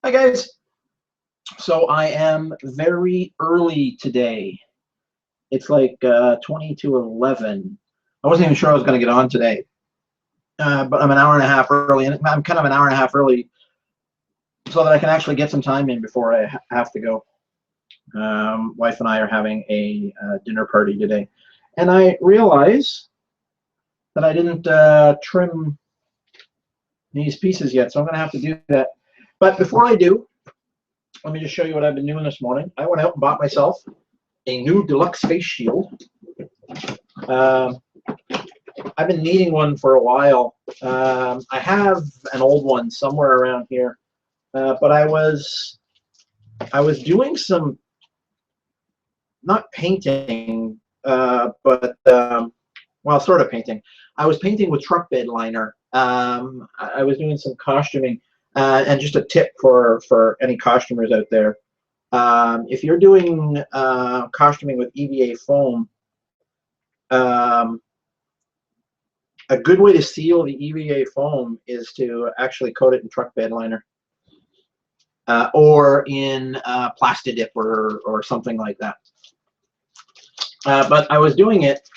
Hi guys. So I am very early today. It's like 20 to 11. I wasn't even sure I was going to get on today, but I'm an hour and a half early, and I'm kind of an hour and a half early so that I can actually get some time in before I have to go. Wife and I are having a dinner party today, and I realize that I didn't trim these pieces yet, so I'm going to have to do that. But before I do, let me just show you what I've been doing this morning. I went out and bought myself a new deluxe face shield. I've been needing one for a while. I have an old one somewhere around here, but I was doing some, not painting, but well, sort of painting. I was painting with truck bed liner. I was doing some costuming. And just a tip for any costumers out there, if you're doing costuming with EVA foam, a good way to seal the EVA foam is to actually coat it in truck bed liner or in Plastidip or something like that. But I was doing it,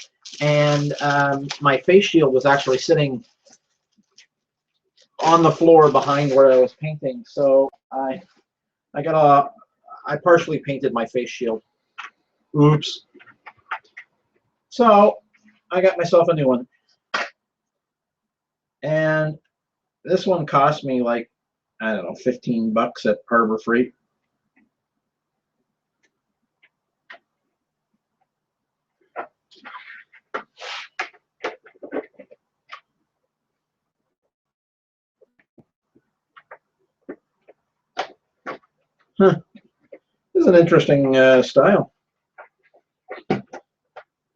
and my face shield was actually sitting on the floor behind where I was painting, so I partially painted my face shield. Oops. So I got myself a new one, and this one cost me like, I don't know, 15 bucks at Harbor Freight. Huh. This is an interesting style.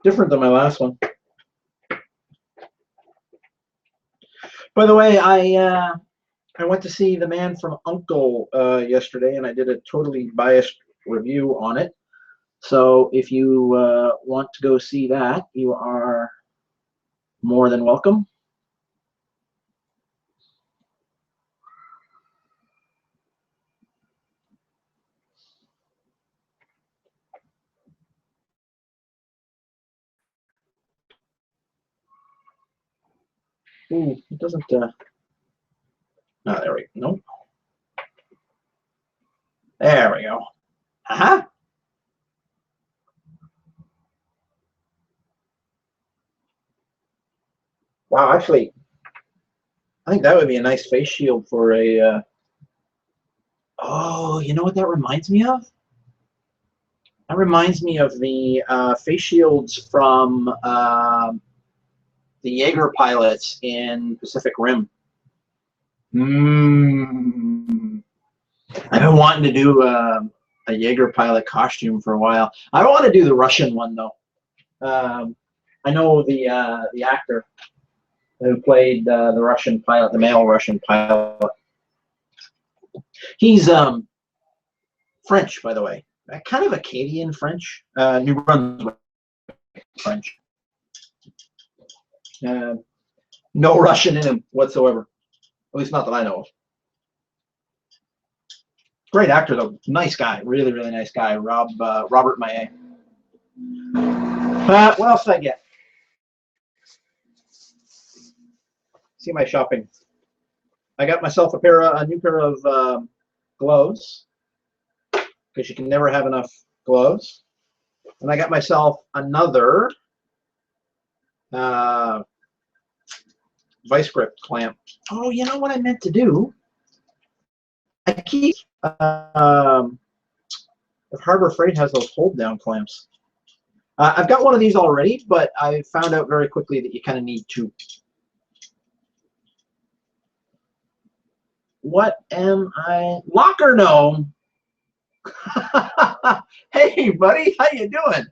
Different than my last one. By the way, I went to see The Man from U.N.C.L.E. yesterday, and I did a totally biased review on it. So if you want to go see that, you are more than welcome. Ooh, it doesn't. Oh, there we go. Nope. There we go. Wow, actually, I think that would be a nice face shield for a. Oh, you know what that reminds me of? That reminds me of the face shields from the Jaeger pilots in Pacific Rim. I've been wanting to do a Jaeger pilot costume for a while. I don't want to do the Russian one though. I know the actor who played the Russian pilot, the male Russian pilot. He's French, by the way. Kind of Acadian French, New Brunswick French. No Russian in him whatsoever. At least not that I know of. Great actor though. Nice guy. Really, really nice guy. Robert Maillet. What else did I get? See my shopping. I got myself a new pair of gloves, because you can never have enough gloves. And I got myself another vice grip clamp. Oh, you know what I meant to do? I keep if Harbor Freight has those hold down clamps. I've got one of these already, but I found out very quickly that you kind of need two. What am I? Locker gnome. Hey, buddy, how you doing?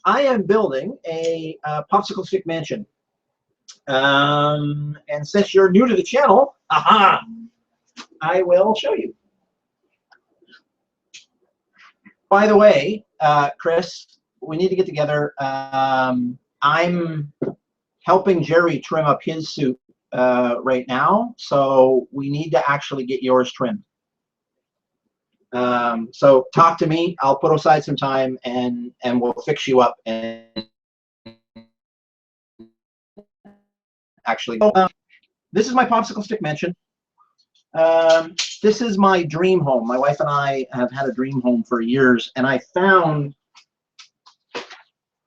I am building a popsicle stick mansion. And since you're new to the channel, I will show you. By the way, Chris, we need to get together. I'm helping Jerry trim up his suit right now, so we need to actually get yours trimmed. So talk to me. I'll put aside some time and we'll fix you up and actually. This is my popsicle stick mansion. This is my dream home. My wife and I have had a dream home for years, and I found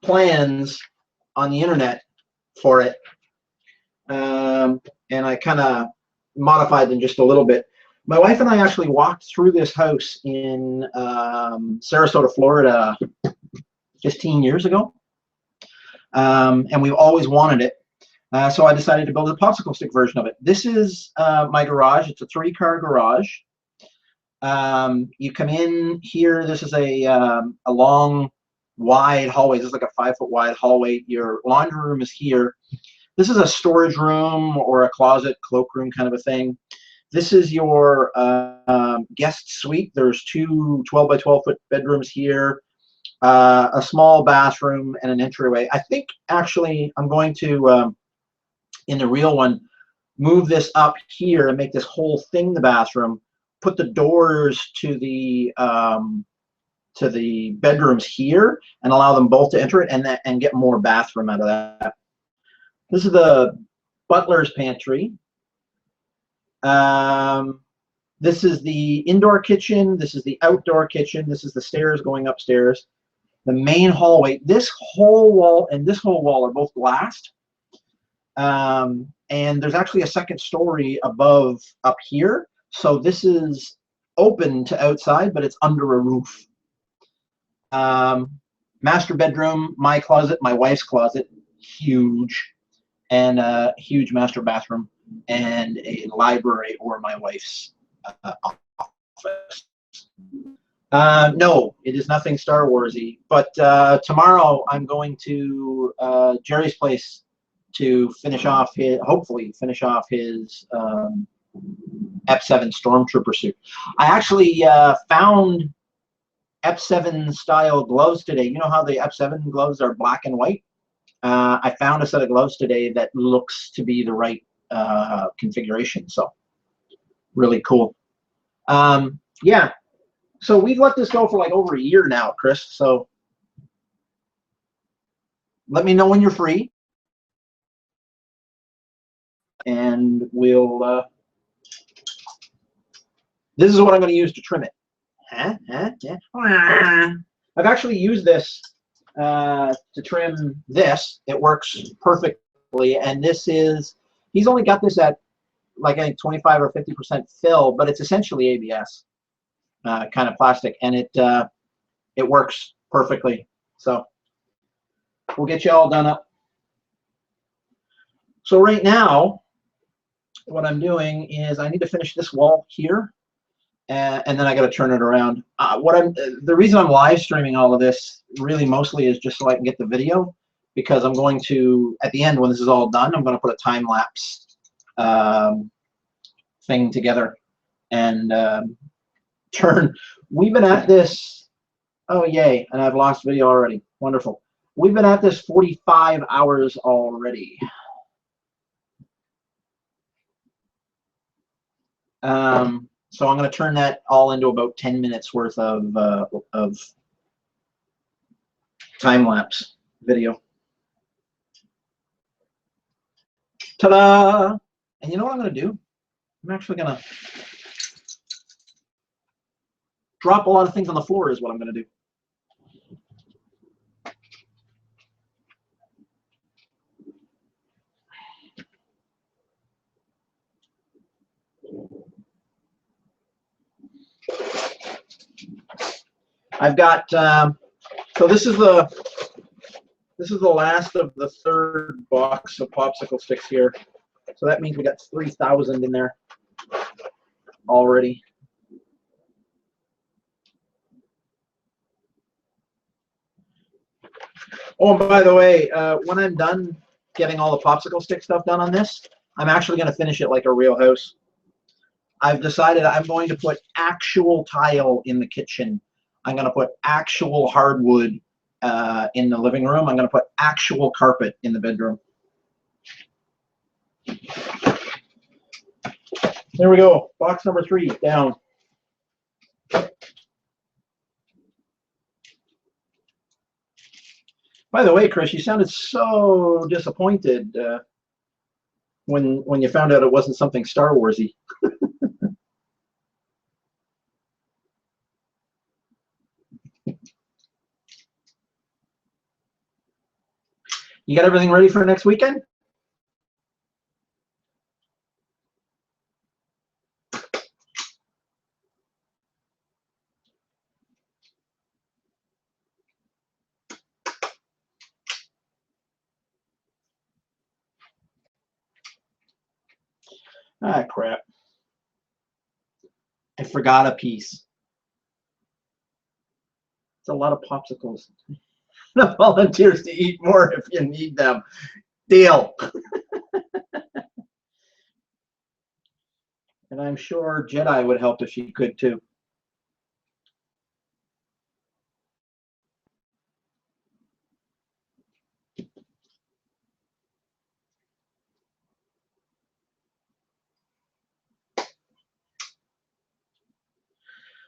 plans on the internet for it, and I kind of modified them just a little bit. My wife and I actually walked through this house in Sarasota, Florida 15 years ago, and we've always wanted it. So I decided to build a popsicle stick version of it. This is my garage. It's a 3-car garage. You come in here. This is a long, wide hallway. This is like a 5-foot wide hallway. Your laundry room is here. This is a storage room or a closet, cloakroom kind of a thing. This is your guest suite. There's 2 12 by 12 foot bedrooms here, a small bathroom, and an entryway. I think actually I'm going to, in the real one, move this up here and make this whole thing the bathroom. Put the doors to the bedrooms here and allow them both to enter it, and get more bathroom out of that. This is the butler's pantry. This is the indoor kitchen. This is the outdoor kitchen. This is the stairs going upstairs. The main hallway. This whole wall and this whole wall are both glassed. And there's actually a second story above up here. So this is open to outside, but it's under a roof. Master bedroom, my closet, my wife's closet, huge, and a huge master bathroom, and a library or my wife's office. No, it is nothing Star Wars-y, but tomorrow I'm going to Jerry's place to finish off his, hopefully finish off his F7 Stormtrooper suit. I actually found F7 style gloves today. You know how the F7 gloves are black and white? I found a set of gloves today that looks to be the right configuration, so really cool. Yeah, so we've let this go for like over a year now, Chris, so let me know when you're free, and we'll this is what I'm going to use to trim it. I've actually used this to trim this. It works perfectly, and this is, he's only got this at like I think 25 or 50% fill, but it's essentially ABS kind of plastic, and it works perfectly. So we'll get you all done up. So right now, what I'm doing is I need to finish this wall here, and then I got to turn it around. The reason I'm live streaming all of this really mostly is just so I can get the video, because I'm going to, at the end when this is all done, I'm going to put a time lapse thing together and turn. We've been at this, oh yay, and I've lost video already. Wonderful. We've been at this 45 hours already. So I'm going to turn that all into about 10 minutes worth of time-lapse video. Ta-da! And you know what I'm going to do? I'm actually going to drop a lot of things on the floor is what I'm going to do. I've got so this is the last of the 3rd box of popsicle sticks here. So that means we got 3,000 in there already. Oh, and by the way, when I'm done getting all the popsicle stick stuff done on this, I'm actually going to finish it like a real house. I've decided I'm going to put actual tile in the kitchen. I'm going to put actual hardwood in the living room. I'm going to put actual carpet in the bedroom. There we go. Box number 3 down. By the way, Chris, you sounded so disappointed when you found out it wasn't something Star Warsy. You got everything ready for next weekend? Ah, crap. I forgot a piece. It's a lot of popsicles. The volunteers to eat more if you need them. Deal. And I'm sure Jedi would help if she could too.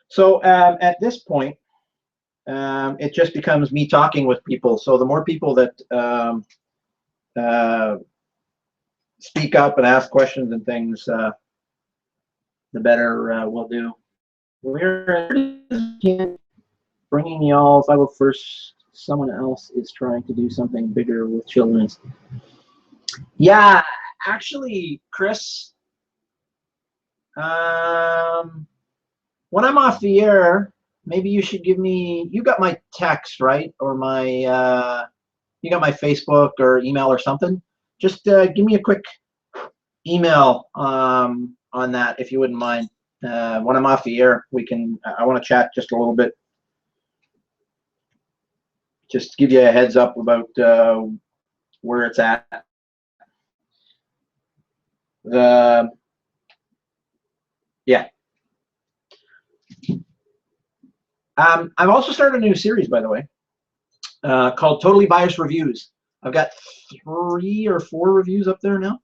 So at this point, it just becomes me talking with people. So the more people that speak up and ask questions and things, the better we'll do. We're bringing y'all. If I go first, someone else is trying to do something bigger with children's. Yeah, actually, Chris, when I'm off the air, maybe you should give me, you got my text, right? Or my, you got my Facebook or email or something. Just give me a quick email on that, if you wouldn't mind. When I'm off the air, I want to chat just a little bit. Just give you a heads up about where it's at. Yeah. I've also started a new series, by the way, called Totally Biased Reviews. I've got 3 or 4 reviews up there now.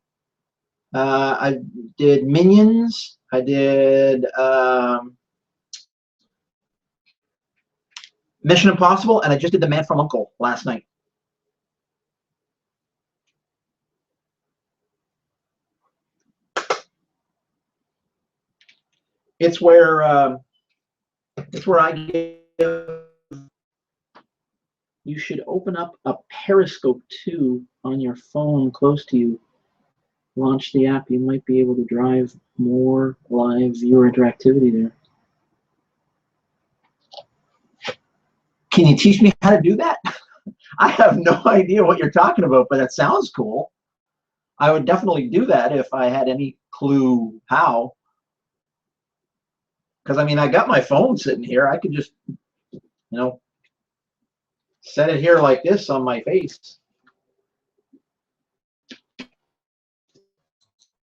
I did Minions. I did Mission Impossible, and I just did The Man from U.N.C.L.E. last night. It's where I give. You should open up a Periscope too on your phone close to you. Launch the app. You might be able to drive more live viewer interactivity there. Can you teach me how to do that? I have no idea what you're talking about, but that sounds cool. I would definitely do that if I had any clue how. Because, I mean, I got my phone sitting here. I could just, set it here like this on my face.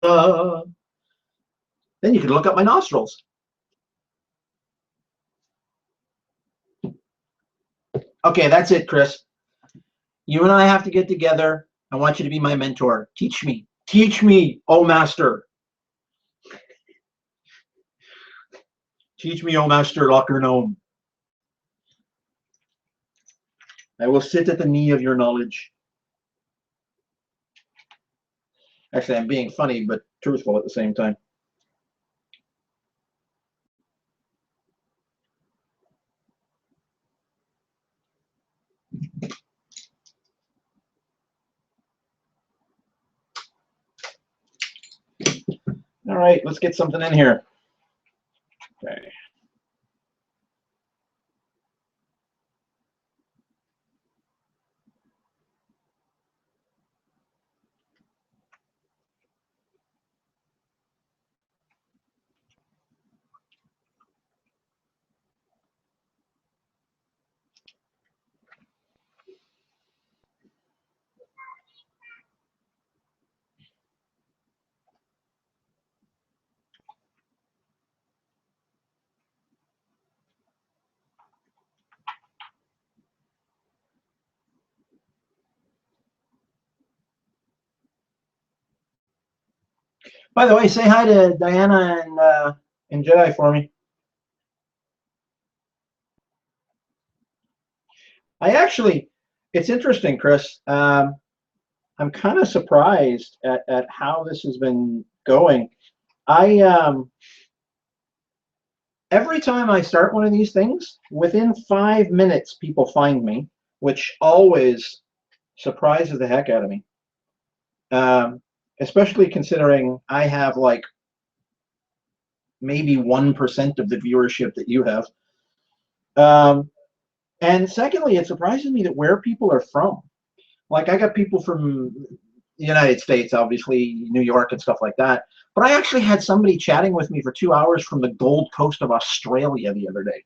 Then you could look up my nostrils. Okay, that's it, Chris. You and I have to get together. I want you to be my mentor. Teach me. Teach me, oh master. Teach me, oh master, locker gnome. I will sit at the knee of your knowledge. Actually, I'm being funny, but truthful at the same time. All right, let's get something in here. Okay. By the way, say hi to Diana and Jedi for me. I actually, It's interesting, Chris. I'm kind of surprised at how this has been going. I Every time I start one of these things, within 5 minutes, people find me, which always surprises the heck out of me. Um, Especially considering I have like maybe 1% of the viewership that you have. Um, and secondly, it surprises me that where people are from. Like I got people from the United States, obviously New York and stuff like that. But I actually had somebody chatting with me for 2 hours from the Gold Coast of Australia the other day.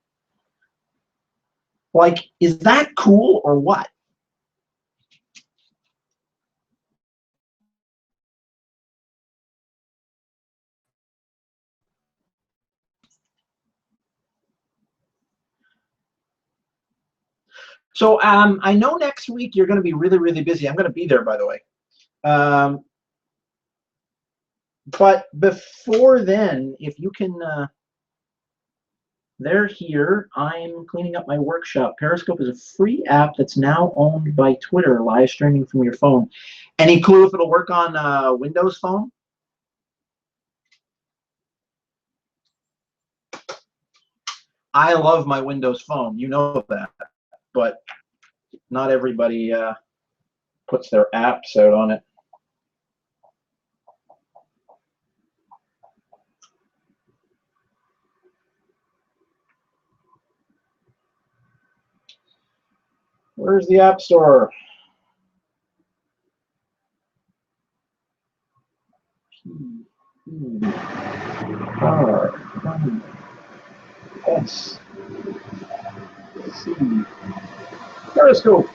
Like, is that cool or what? So I know next week you're going to be really, really busy. I'm going to be there, by the way. Um, but before then, if you can, they're here. I'm cleaning up my workshop. Periscope is a free app that's now owned by Twitter, live streaming from your phone. Any clue if it'll work on Windows Phone? I love my Windows Phone. You know that. But not everybody puts their apps out on it. Where's the App Store? P-R-S-C. Periscope.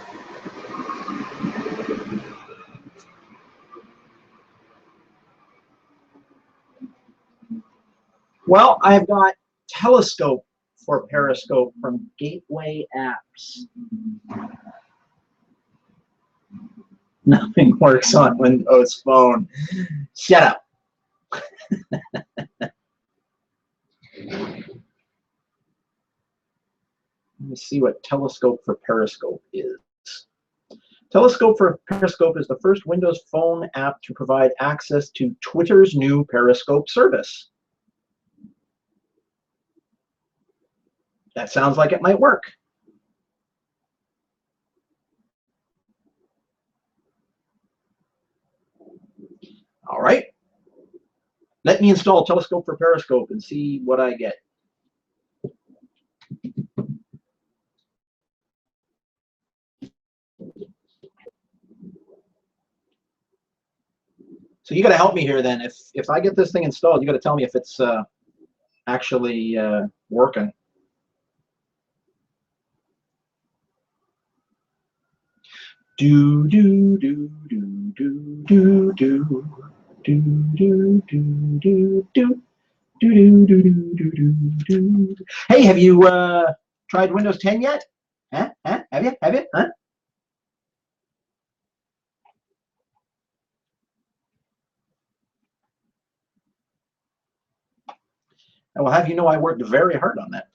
Well, I've got Telescope for Periscope from Gateway Apps. Nothing works on Windows Phone. Shut up. Let me see what Telescope for Periscope is. Telescope for Periscope is the first Windows Phone app to provide access to Twitter's new Periscope service. That sounds like it might work. All right. Let me install Telescope for Periscope and see what I get. So you got to help me here then. If I get this thing installed, you got to tell me if it's actually working. Do do do do do do do do do do do do. Do, do, do, do, do, do, do. Hey, have you tried Windows 10 yet? Huh? Huh? Have you? Have you? Huh? I will have you know I worked very hard on that.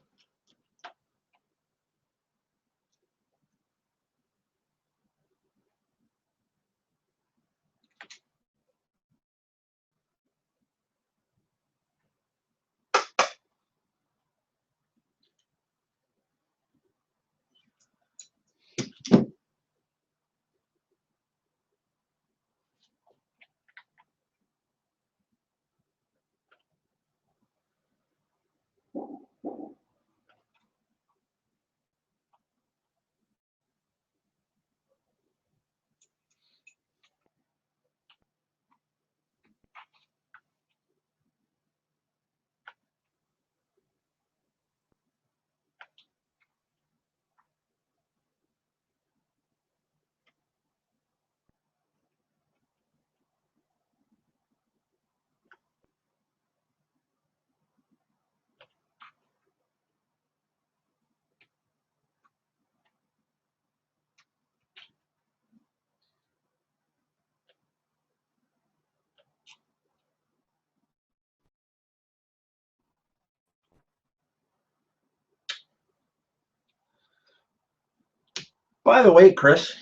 By the way, Chris,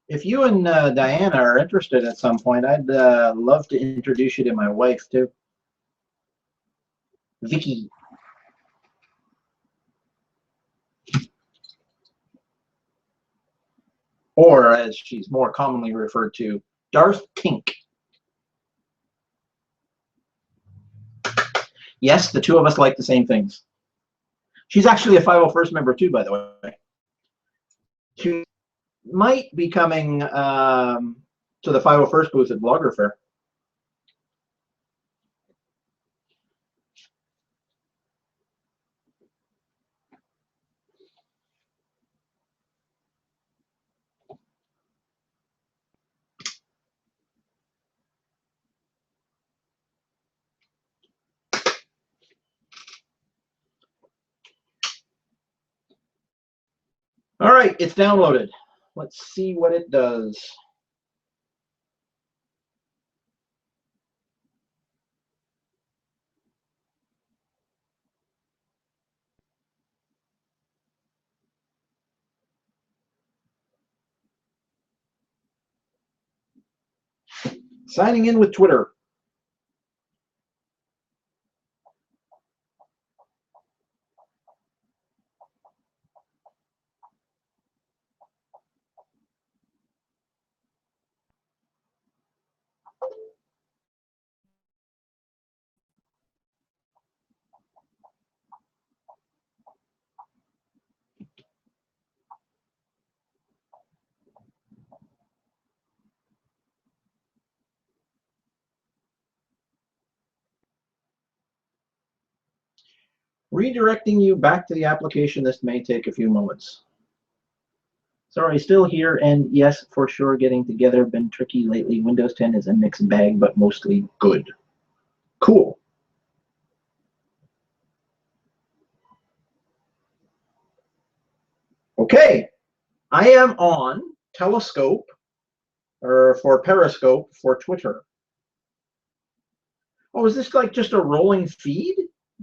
If you and Diana are interested at some point, I'd love to introduce you to my wife too, Vicky. Or as she's more commonly referred to, Darth Tink. Yes, the two of us like the same things. She's actually a 501st member too, by the way. She might be coming to the 501st booth at Blogger Fair. All right, it's downloaded. Let's see what it does. Signing in with Twitter. Redirecting you back to the application. This may take a few moments. Sorry, still here, and yes, for sure, getting together. Been tricky lately. Windows 10 is a mixed bag, but mostly good. Cool. Okay, I am on Telescope, or for Periscope for Twitter. Oh, is this like just a rolling feed?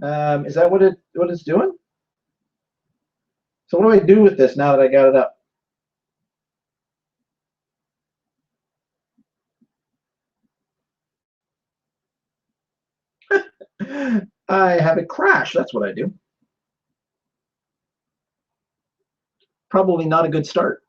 Is that what it's doing? So what do I do with this now that I got it up? I have it crash. That's what I do. Probably not a good start.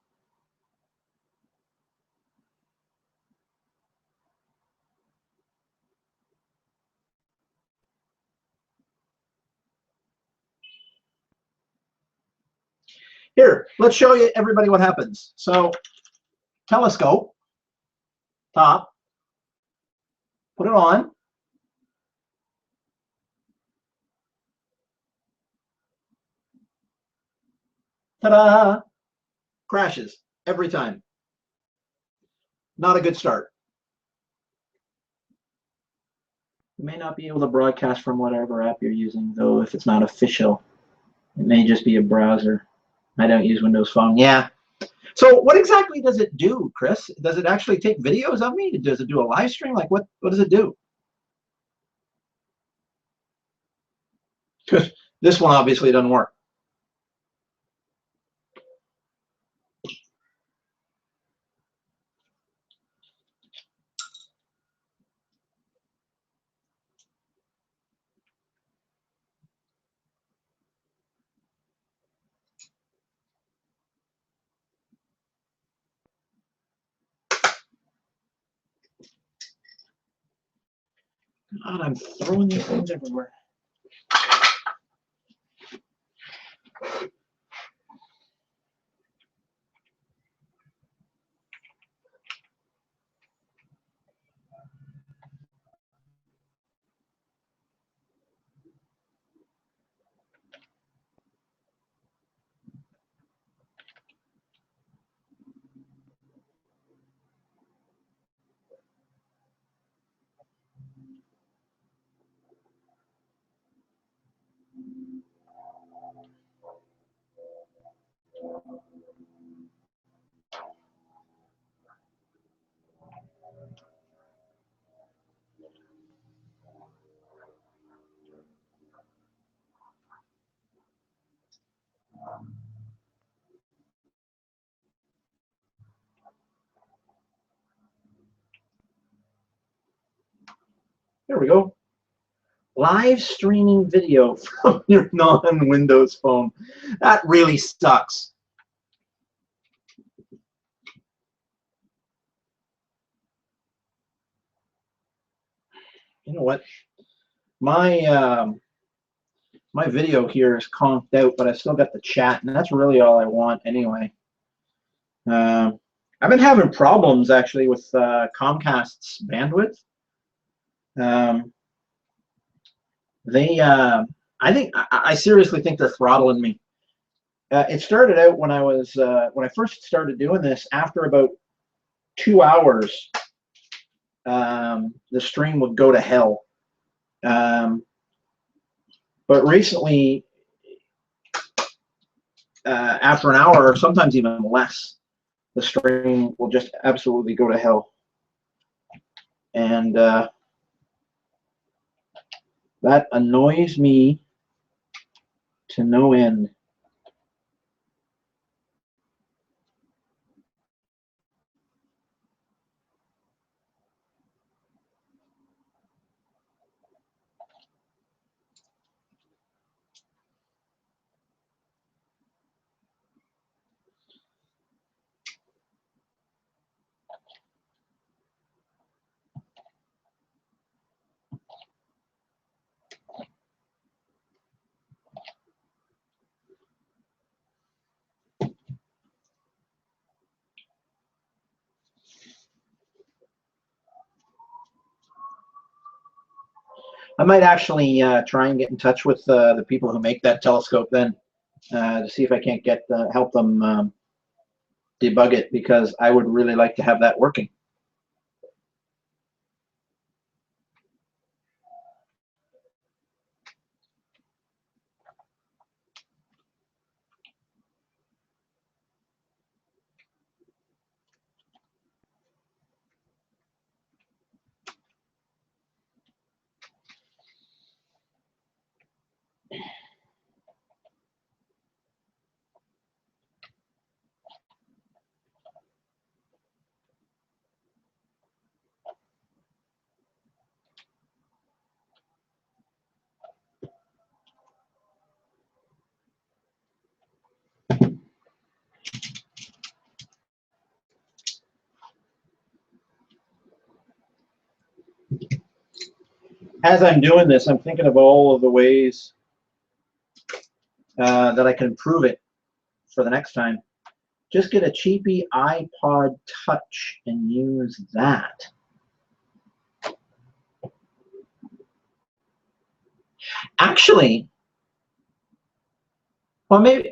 Here, let's show you everybody what happens. So Telescope, top, put it on. Ta-da! Crashes every time. Not a good start. You may not be able to broadcast from whatever app you're using, though, if it's not official. It may just be a browser. I don't use Windows Phone. Yeah. So what exactly does it do, Chris? Does it actually take videos of me? Does it do a live stream? Like what does it do? This one obviously doesn't work. God, I'm throwing these things everywhere. There we go. Live streaming video from your non-Windows phone. That really sucks. You know what? My my video here is conked out, but I still got the chat, and that's really all I want anyway. I've been having problems actually with Comcast's bandwidth. I think I seriously think they're throttling me. It started out when I first started doing this. After about 2 hours, the stream would go to hell. But recently, after an hour, or sometimes even less, the stream will just absolutely go to hell. And that annoys me to no end. I might actually try and get in touch with the people who make that telescope then to see if I can't get help them debug it, because I would really like to have that working. As I'm doing this, I'm thinking of all of the ways that I can improve it for the next time. Just get a cheapy iPod Touch and use that. Actually, well, maybe.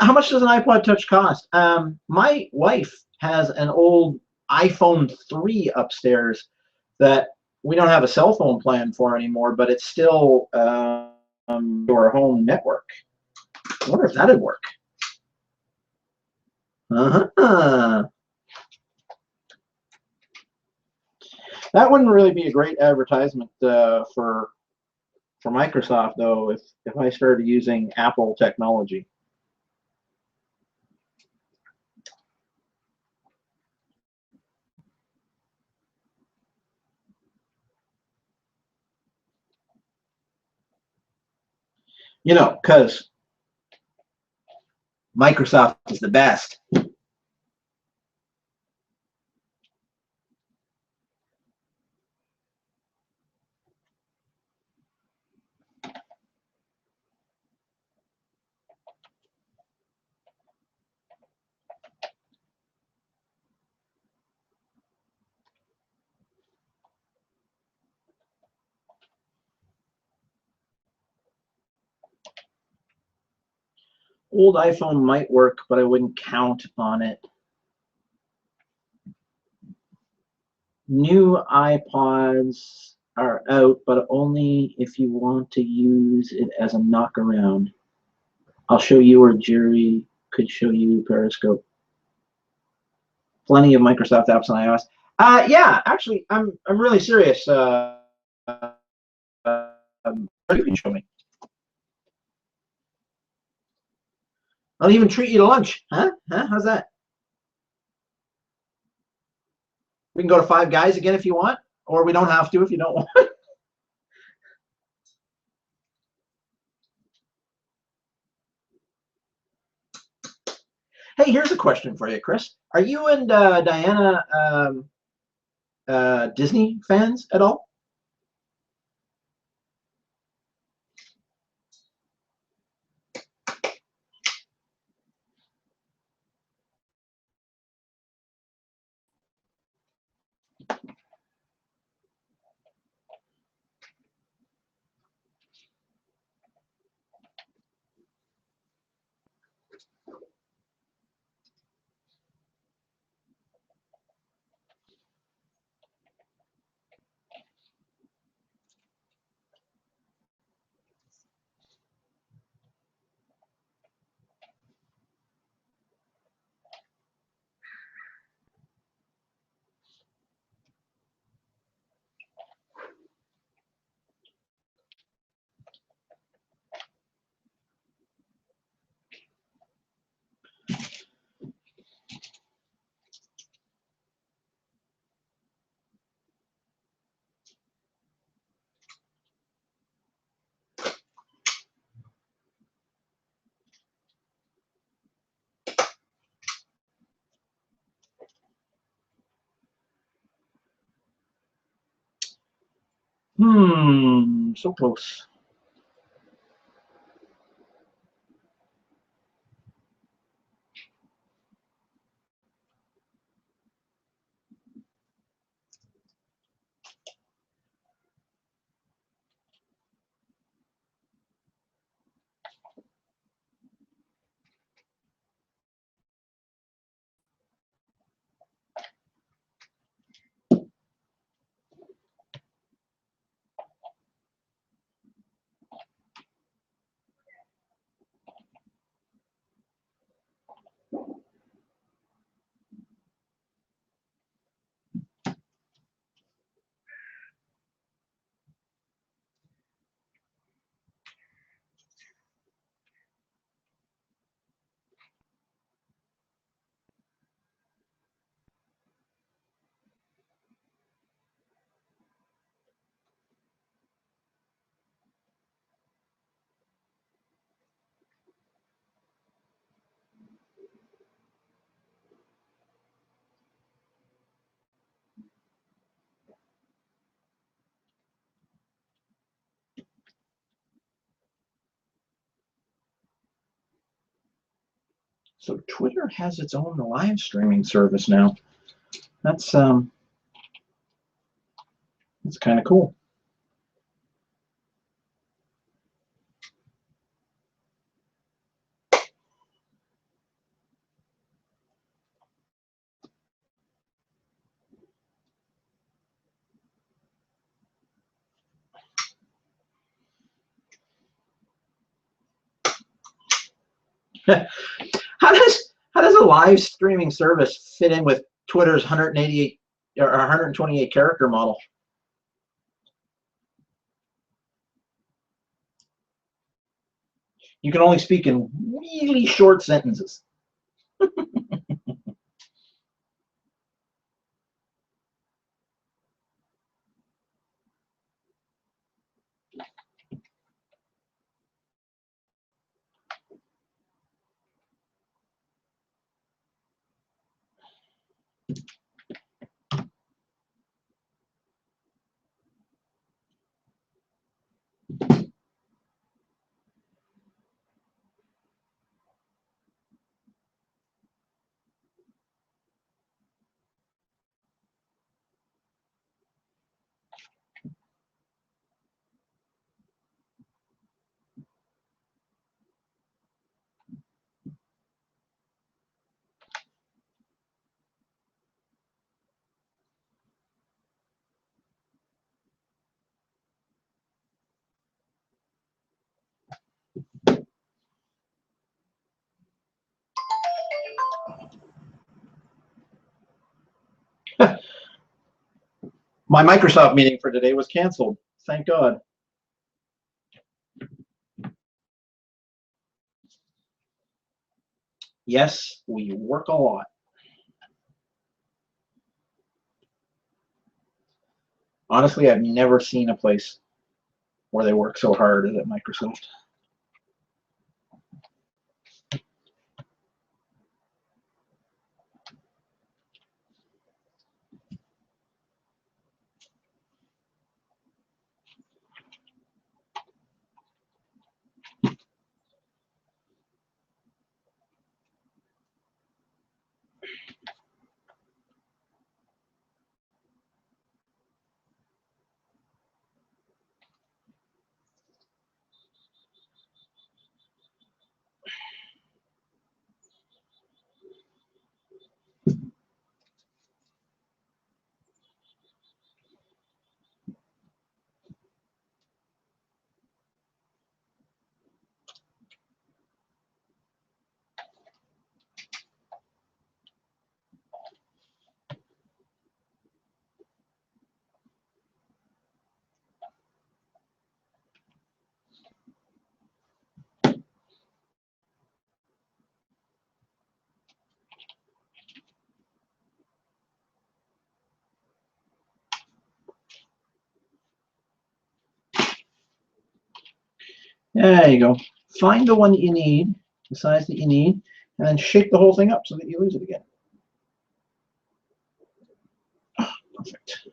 How much does an iPod Touch cost? My wife has an old iPhone 3 upstairs that we don't have a cell phone plan for anymore, but it's still to our home network. I wonder if that'd work. That wouldn't really be a great advertisement for Microsoft, though, if I started using Apple technology. You know, because Microsoft is the best. Old iPhone might work, but I wouldn't count on it. New iPods are out, but only if you want to use it as a knock around. I'll show you, or Jerry could show you Periscope. Plenty of Microsoft apps on iOS. Yeah, actually, I'm really serious. You can show me. I'll even treat you to lunch. Huh? How's that? We can go to Five Guys again if you want, or we don't have to if you don't want. Hey, here's a question for you, Chris. Are you and Diana Disney fans at all? So close. So Twitter has its own live streaming service now. That's kind of cool. How does a live streaming service fit in with Twitter's 188 or 128 character model? You can only speak in really short sentences. My Microsoft meeting for today was canceled. Thank God. Yes, we work a lot. Honestly, I've never seen a place where they work so hard as at Microsoft. There you go. Find the one that you need, the size that you need, and then shake the whole thing up so that you lose it again. Oh, perfect.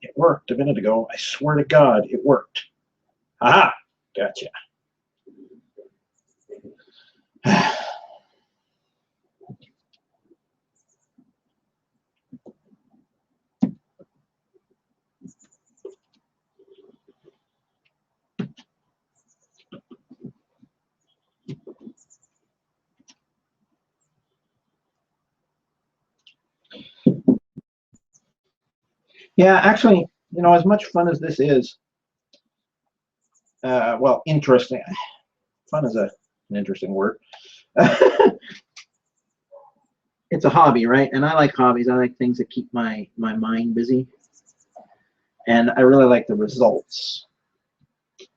It worked a minute ago. I swear to God, it worked. Aha! Gotcha. Yeah, actually, you know, as much fun as this is, well, interesting. Fun is an interesting word. It's a hobby, right? And I like hobbies. I like things that keep my mind busy, and I really like the results,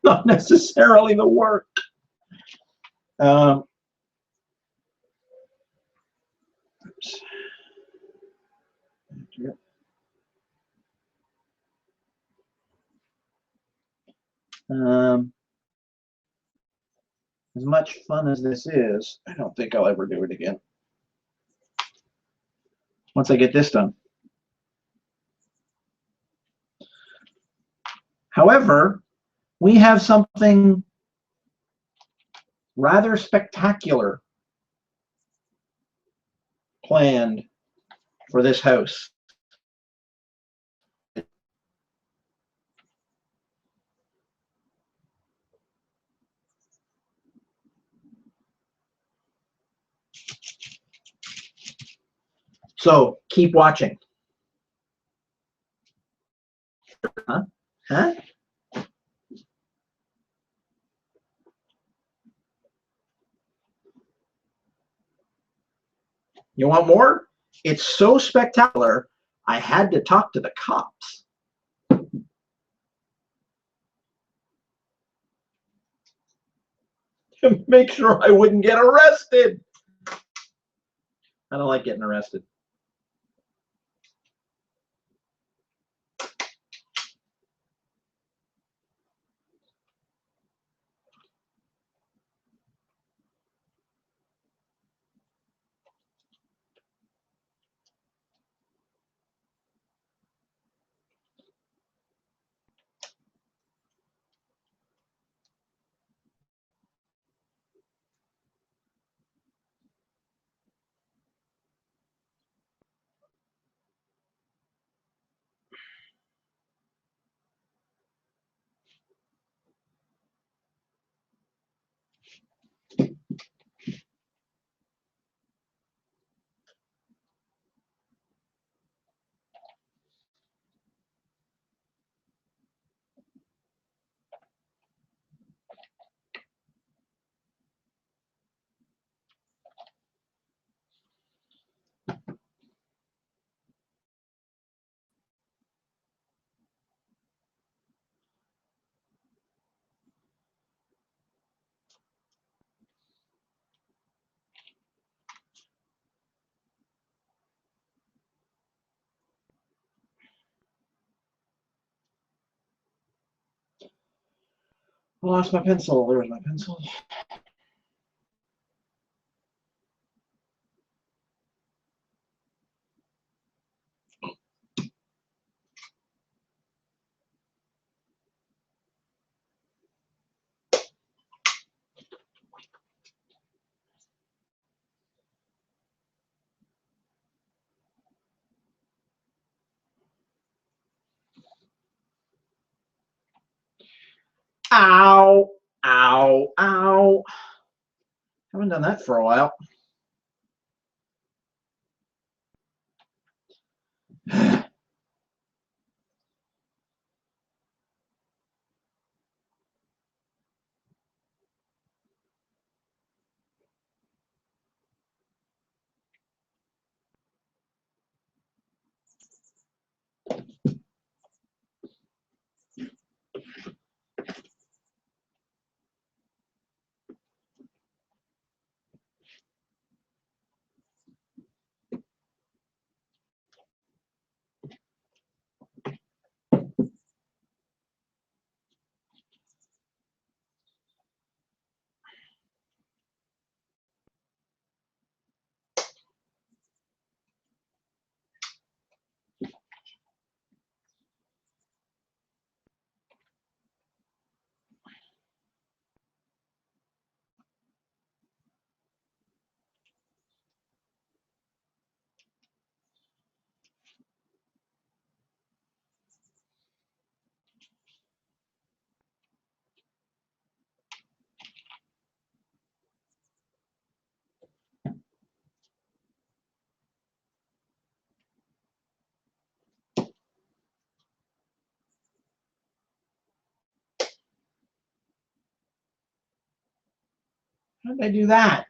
not necessarily the work. Um, oops. Um, as much fun as this is, I don't think I'll ever do it again. Once I get this done. However, we have something rather spectacular planned for this house. So keep watching. Huh? Huh? You want more? It's so spectacular, I had to talk to the cops. To make sure I wouldn't get arrested. I don't like getting arrested. I lost my pencil. There's my pencil. Ow, ow, ow. Haven't done that for a while. How did I do that?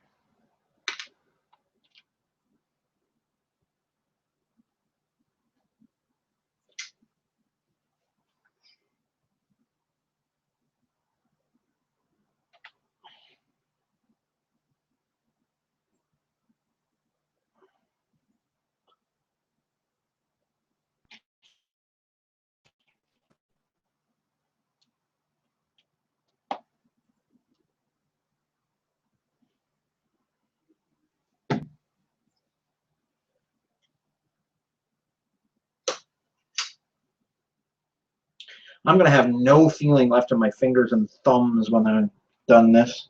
I'm going to have no feeling left in my fingers and thumbs when I'm done this.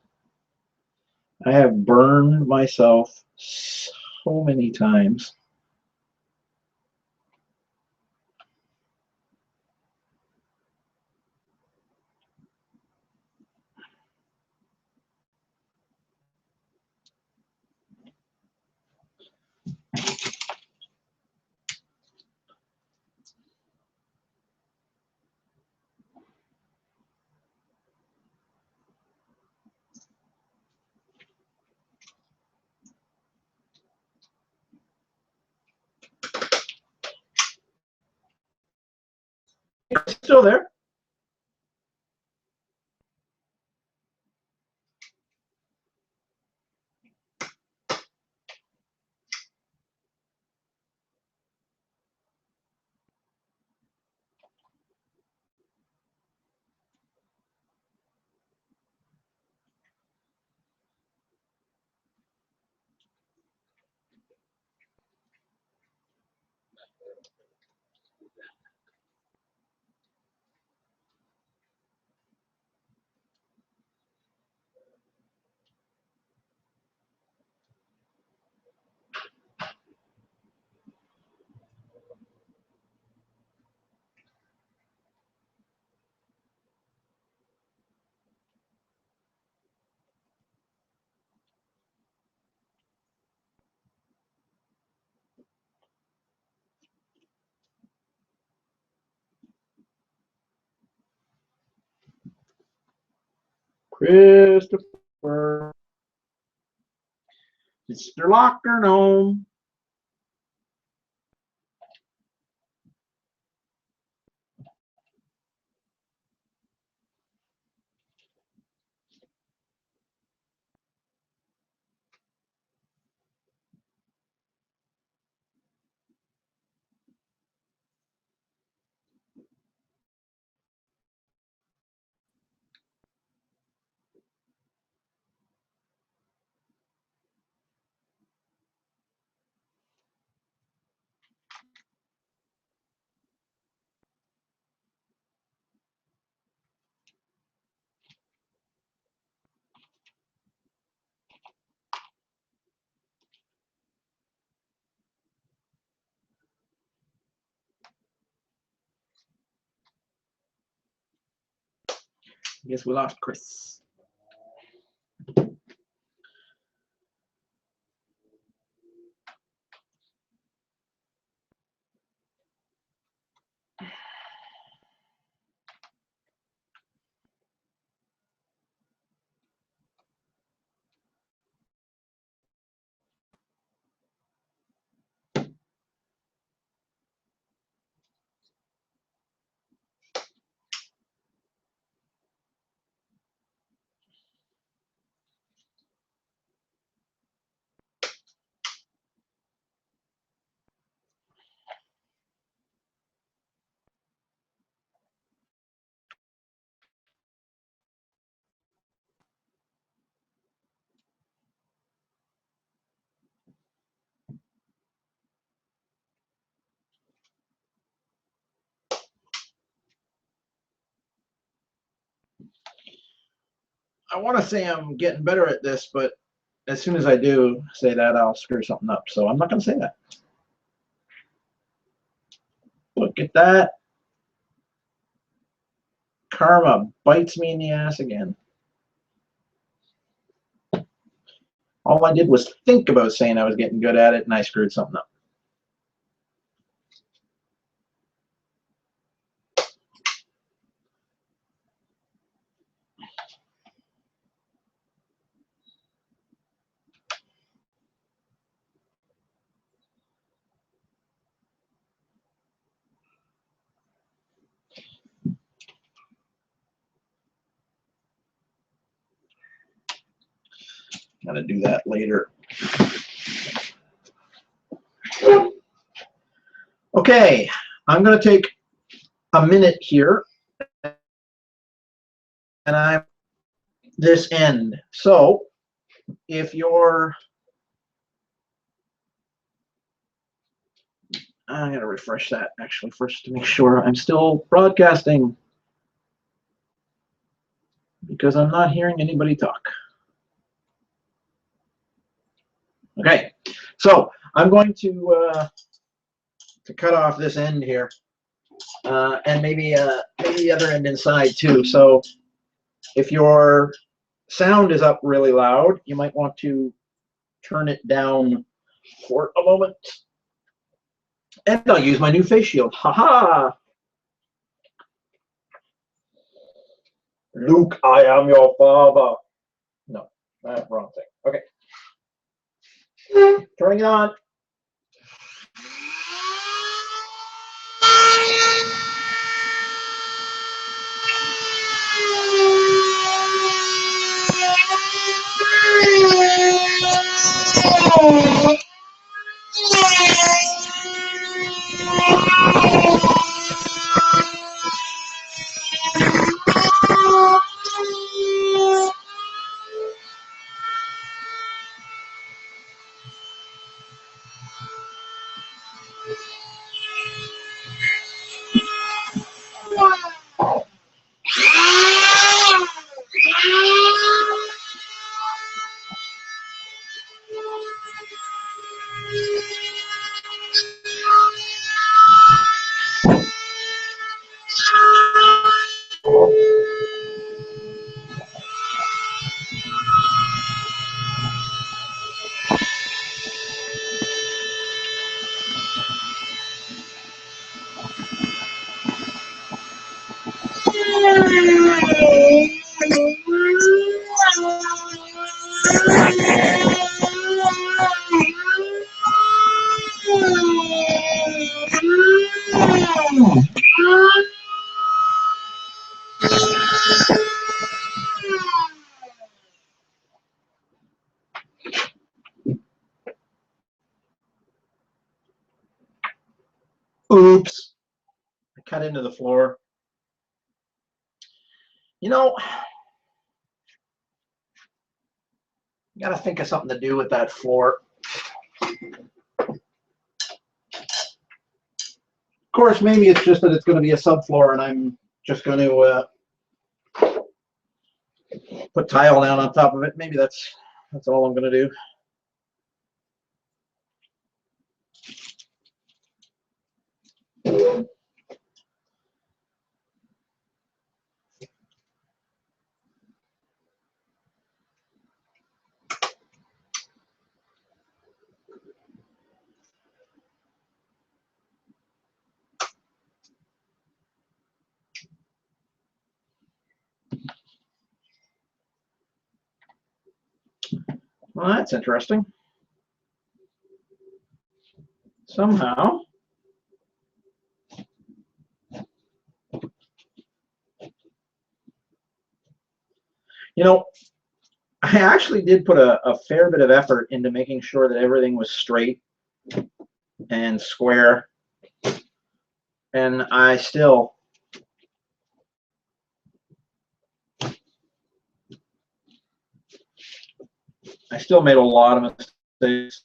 I have burned myself so many times. Still there? Christopher. Mr. Locker Gnome. I guess we lost Chris. I want to say I'm getting better at this, but as soon as I do say that, I'll screw something up. So I'm not going to say that. Look at that. Karma bites me in the ass again. All I did was think about saying I was getting good at it, and I screwed something up. Gotta do that later. Okay, I'm gonna take a minute here, and I'm this end. So if you're, I'm gonna refresh that actually first to make sure I'm still broadcasting, because I'm not hearing anybody talk. Okay, so I'm going to cut off this end here, and maybe the other end inside too. So if your sound is up really loud, you might want to turn it down for a moment. And I'll use my new face shield. Haha! Luke, I am your father. No, wrong thing. Okay. Turning it on. Oops. I cut into the floor. You know, you gotta think of something to do with that floor. Of course, maybe it's just that it's going to be a subfloor, and I'm just going to put tile down on top of it. Maybe that's all I'm going to do. Well, that's interesting. Somehow, you know, I actually did put a fair bit of effort into making sure that everything was straight and square, and I still made a lot of mistakes.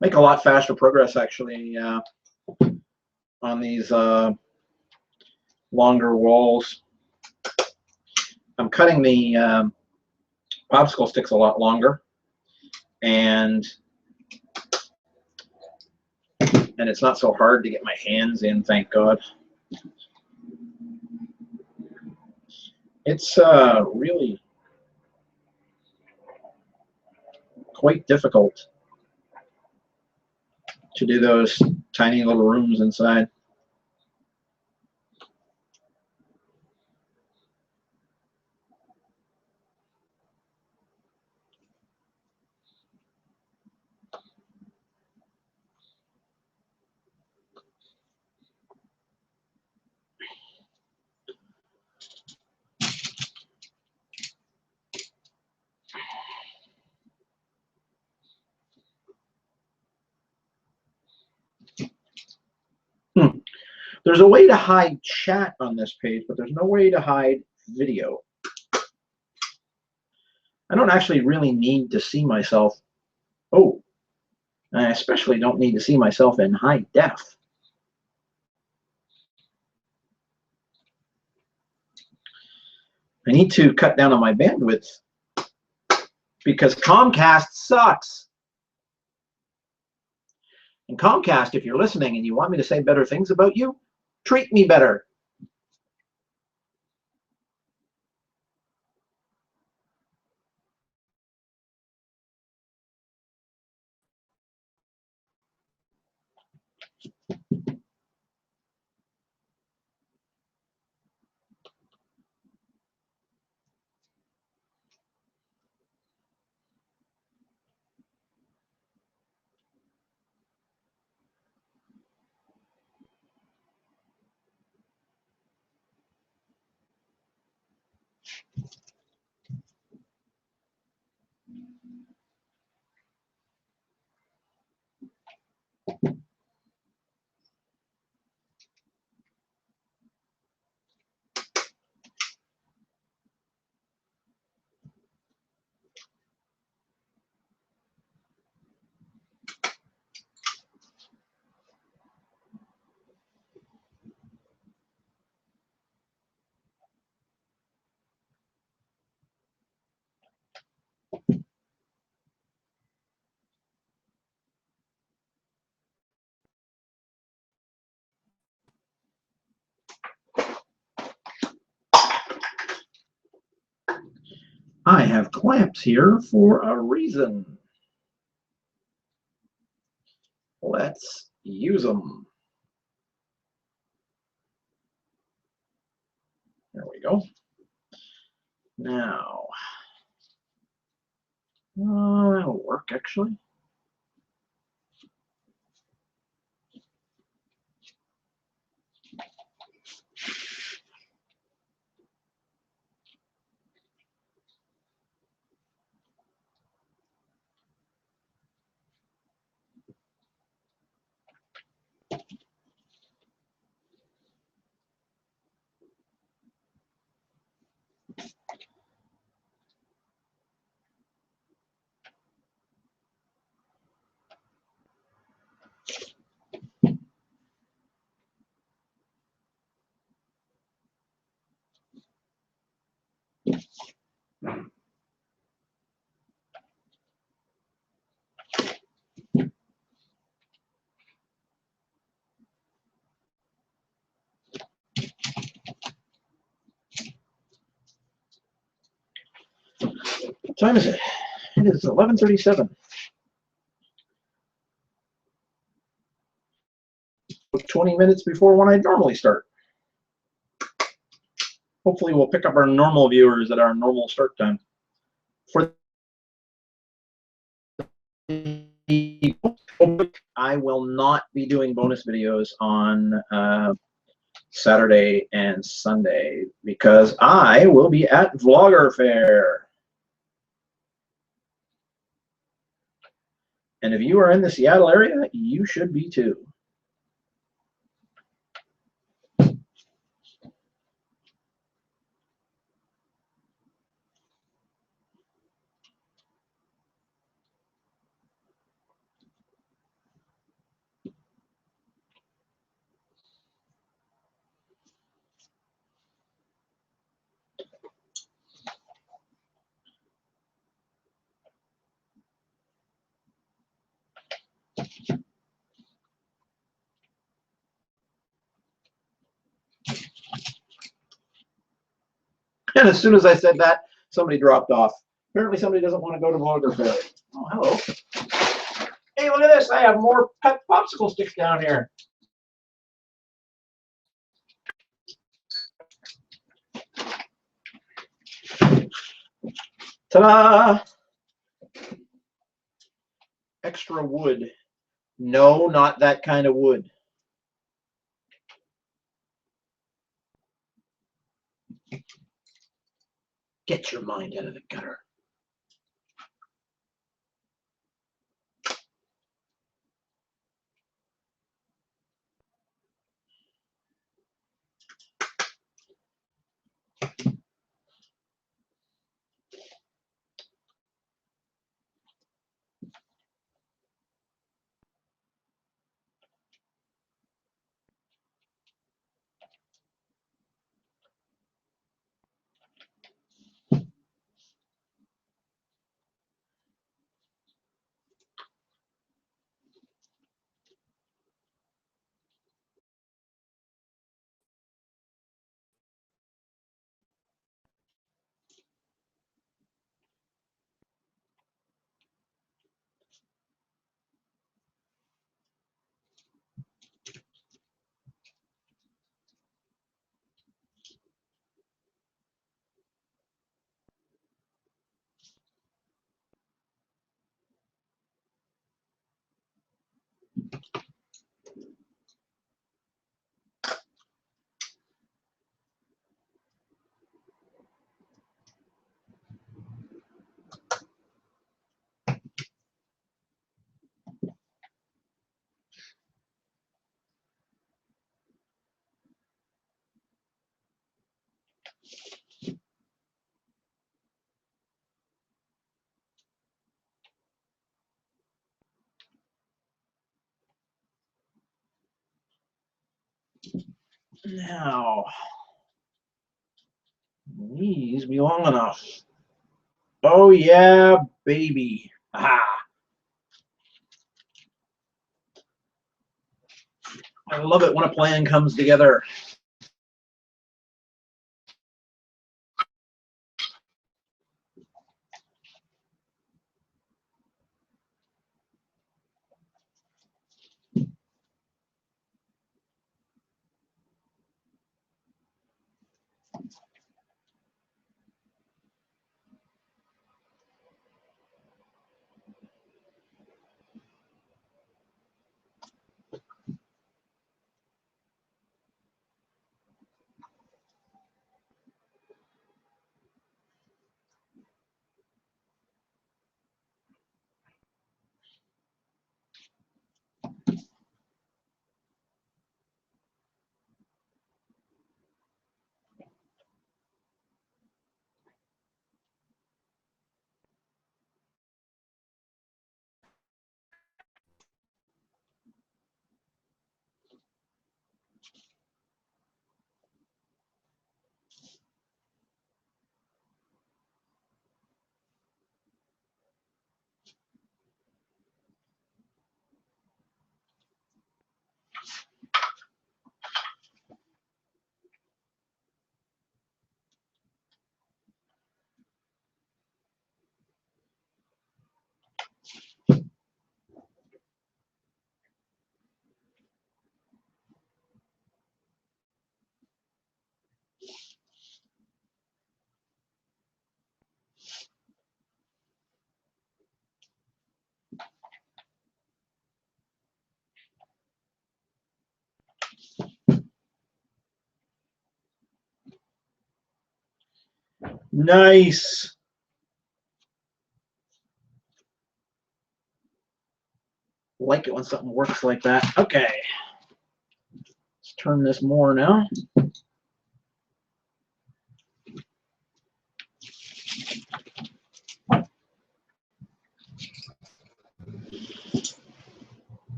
Make a lot faster progress actually on these longer walls. I'm cutting the popsicle sticks a lot longer, and it's not so hard to get my hands in, thank God. It's really quite difficult to do those tiny little rooms inside. There's a way to hide chat on this page, but there's no way to hide video. I don't actually really need to see myself. Oh, I especially don't need to see myself in high def. I need to cut down on my bandwidth because Comcast sucks. And Comcast, if you're listening and you want me to say better things about you, treat me better. I have clamps here for a reason. Let's use them. There we go. Now, that'll work actually. What time is it? It is 11:37. 20 minutes before when I normally start. Hopefully we'll pick up our normal viewers at our normal start time. For the I will not be doing bonus videos on Saturday and Sunday because I will be at Vlogger Fair. And if you are in the Seattle area, you should be too. And as soon as I said that, somebody dropped off. Apparently somebody doesn't want to go to Boulder Fair. Oh, hello. Hey, look at this. I have more pet popsicle sticks down here. Ta-da! Extra wood. No, not that kind of wood. Get your mind out of the gutter. Now, these be long enough. Oh yeah, baby. Ah, I love it when a plan comes together. Nice. Like it when something works like that. Okay. Let's turn this more now.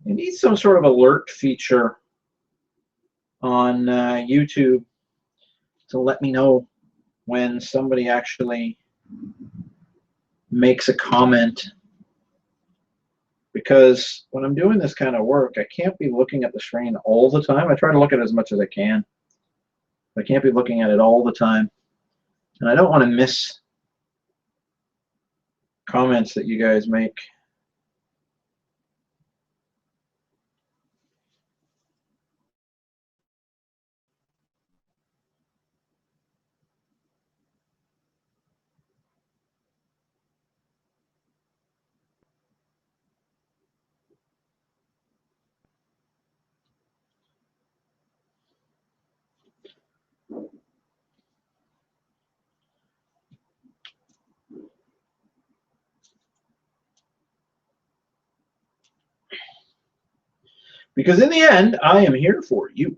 It needs some sort of alert feature on YouTube to let me know when somebody actually makes a comment, because when I'm doing this kind of work, I can't be looking at the screen all the time. I try to look at it as much as I can. I can't be looking at it all the time, and I don't want to miss comments that you guys make. Because in the end, I am here for you.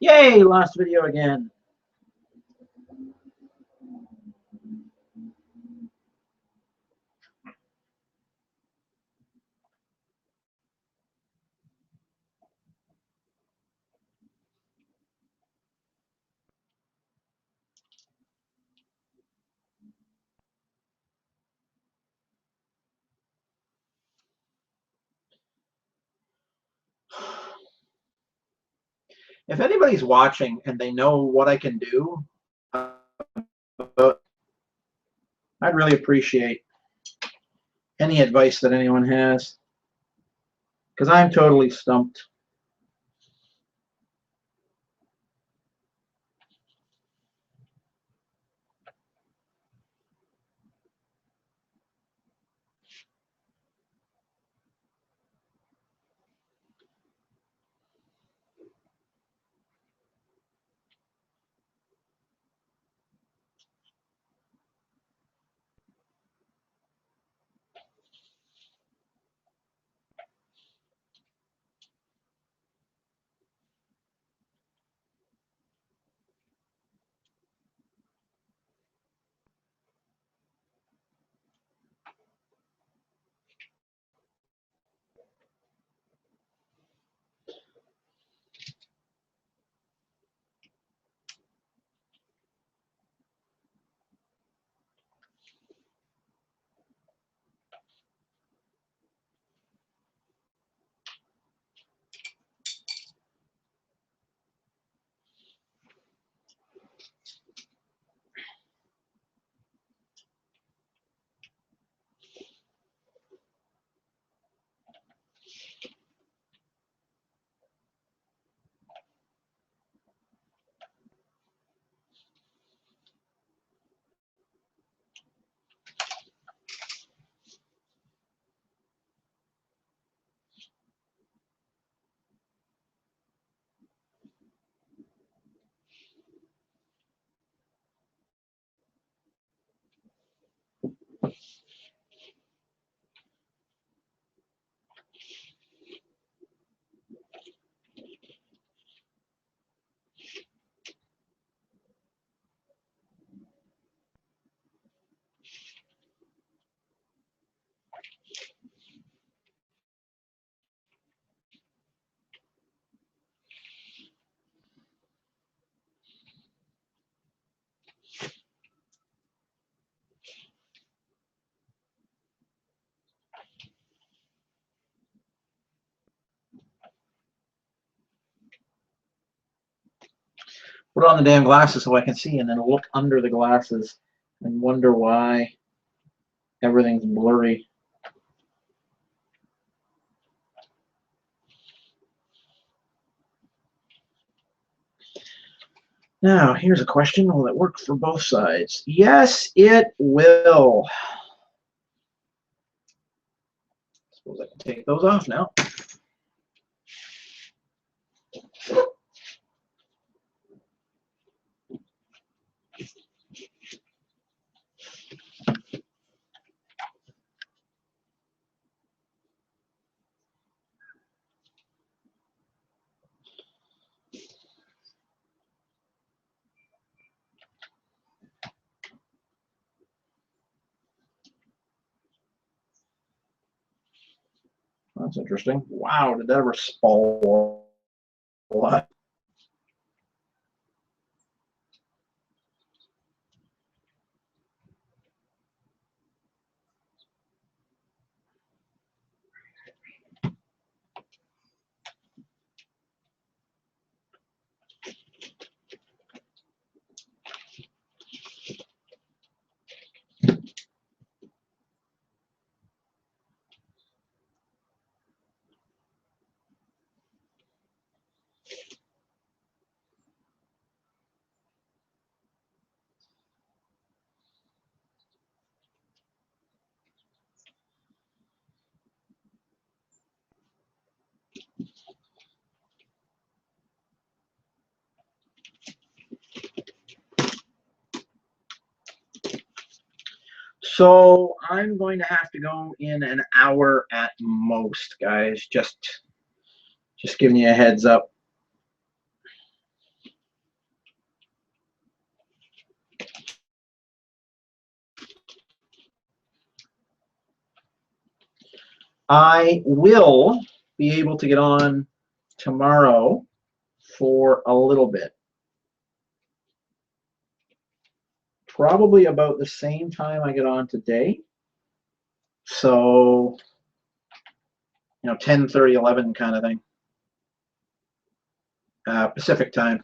Yay, lost video again. If anybody's watching and they know what I can do, I'd really appreciate any advice that anyone has, because I'm totally stumped. put on the damn glasses so I can see, and then look under the glasses and wonder why everything's blurry. Now, here's a question. Will it work for both sides? Yes, it will. Suppose I can take those off now. That's interesting. Wow, did that ever spall a lot? So I'm going to have to go in an hour at most, guys. Just giving you a heads up. I will be able to get on tomorrow for a little bit. Probably about the same time I get on today. So, 10:30, 11 kind of thing. Pacific time.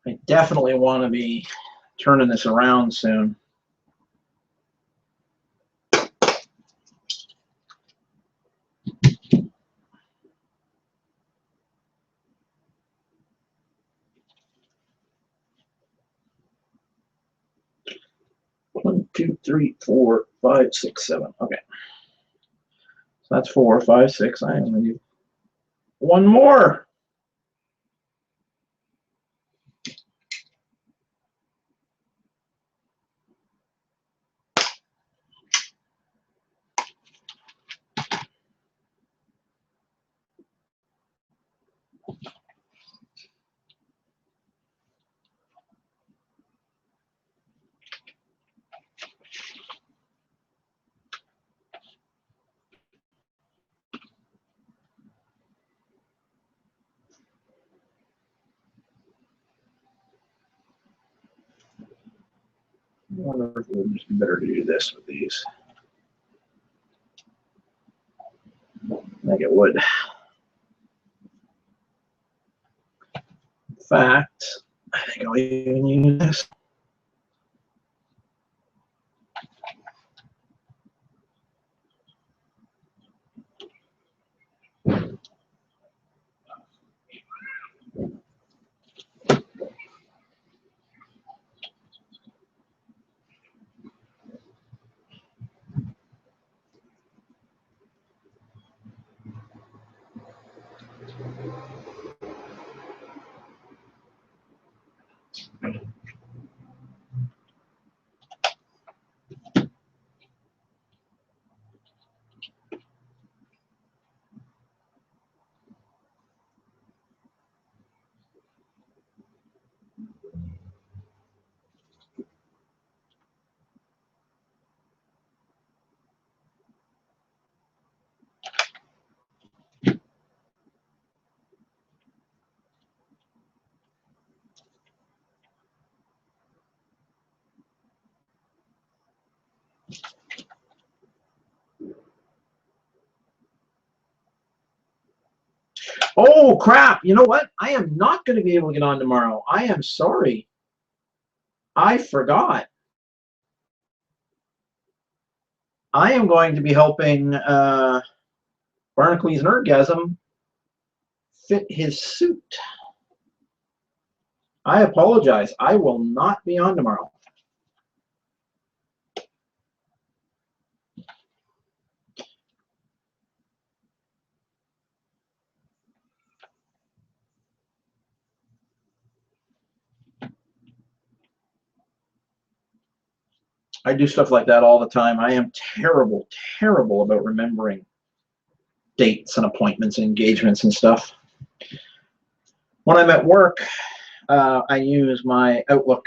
I definitely want to be turning this around soon. One, two, three, four, five, six, seven. Okay. So that's 4, 5, 6. I only need one more. I wonder if it would just be better to do this with these. I think it would. In fact, I think I'll even use this. Oh, crap. You know what? I am not going to be able to get on tomorrow. I am sorry. I forgot. I am going to be helping Barnacules Nerdgasm fit his suit. I apologize. I will not be on tomorrow. I do stuff like that all the time. I am terrible, terrible about remembering dates and appointments and engagements and stuff. When I'm at work, I use my Outlook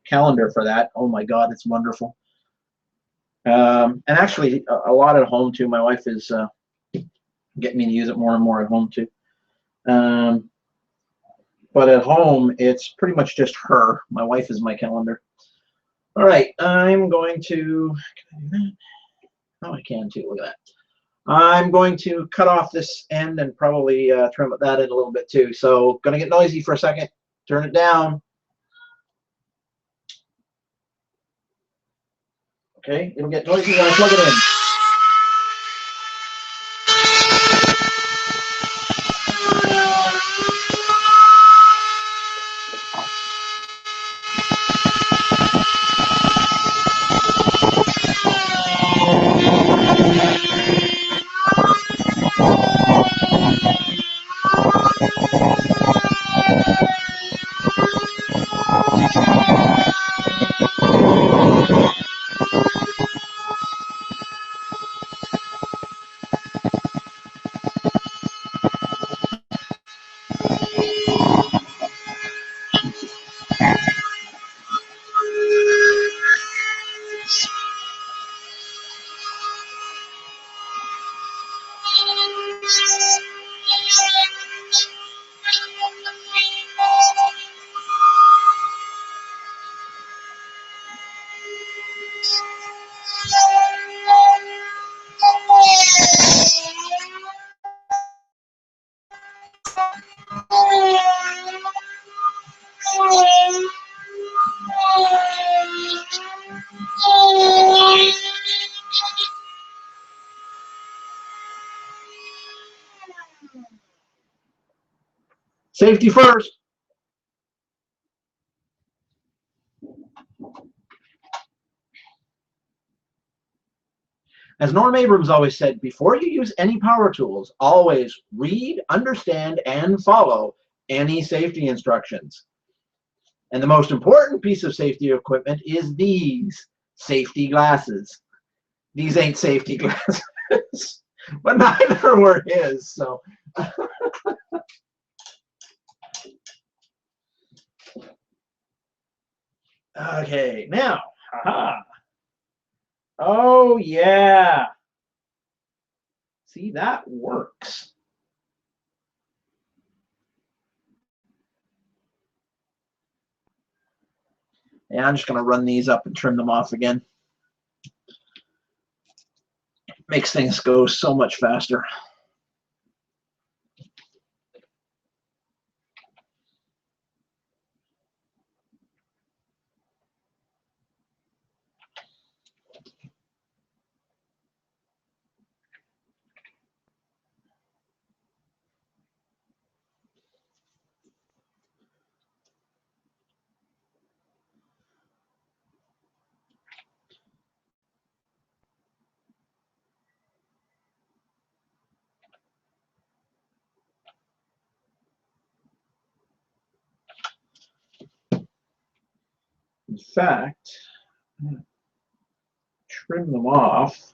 calendar for that. Oh my God, it's wonderful. And actually, a lot at home too. My wife is getting me to use it more and more at home too. But at home, it's pretty much just her. My wife is my calendar. All right, I'm going to, can I do that? Oh, I can too, look at that. I'm going to cut off this end and probably trim that in a little bit too. So gonna get noisy for a second, turn it down. Okay, it'll get noisy when I plug it in. Safety first. As Norm Abrams always said, before you use any power tools, always read, understand, and follow any safety instructions. And the most important piece of safety equipment is these safety glasses. These ain't safety glasses, but neither were his, so. Okay, now, haha. Oh, yeah. See, that works. Yeah, I'm just going to run these up and trim them off again. Makes things go so much faster. In fact, I'm going to trim them off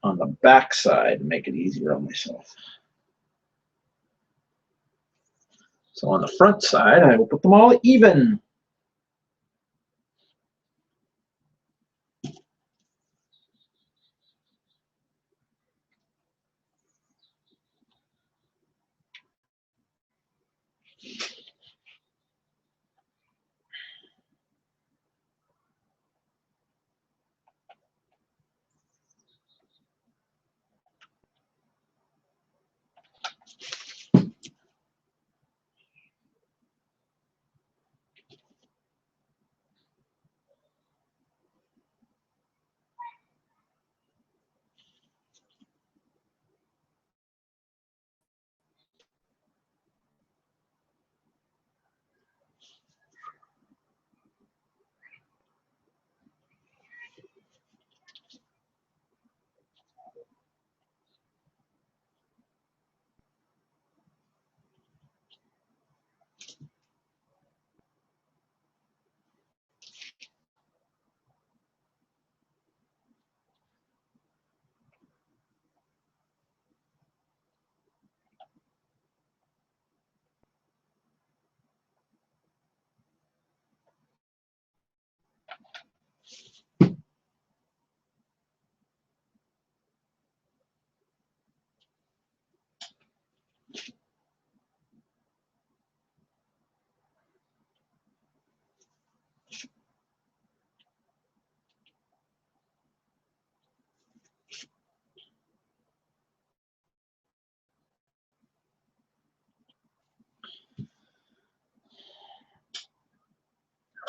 on the back side to make it easier on myself. So on the front side, I will put them all even.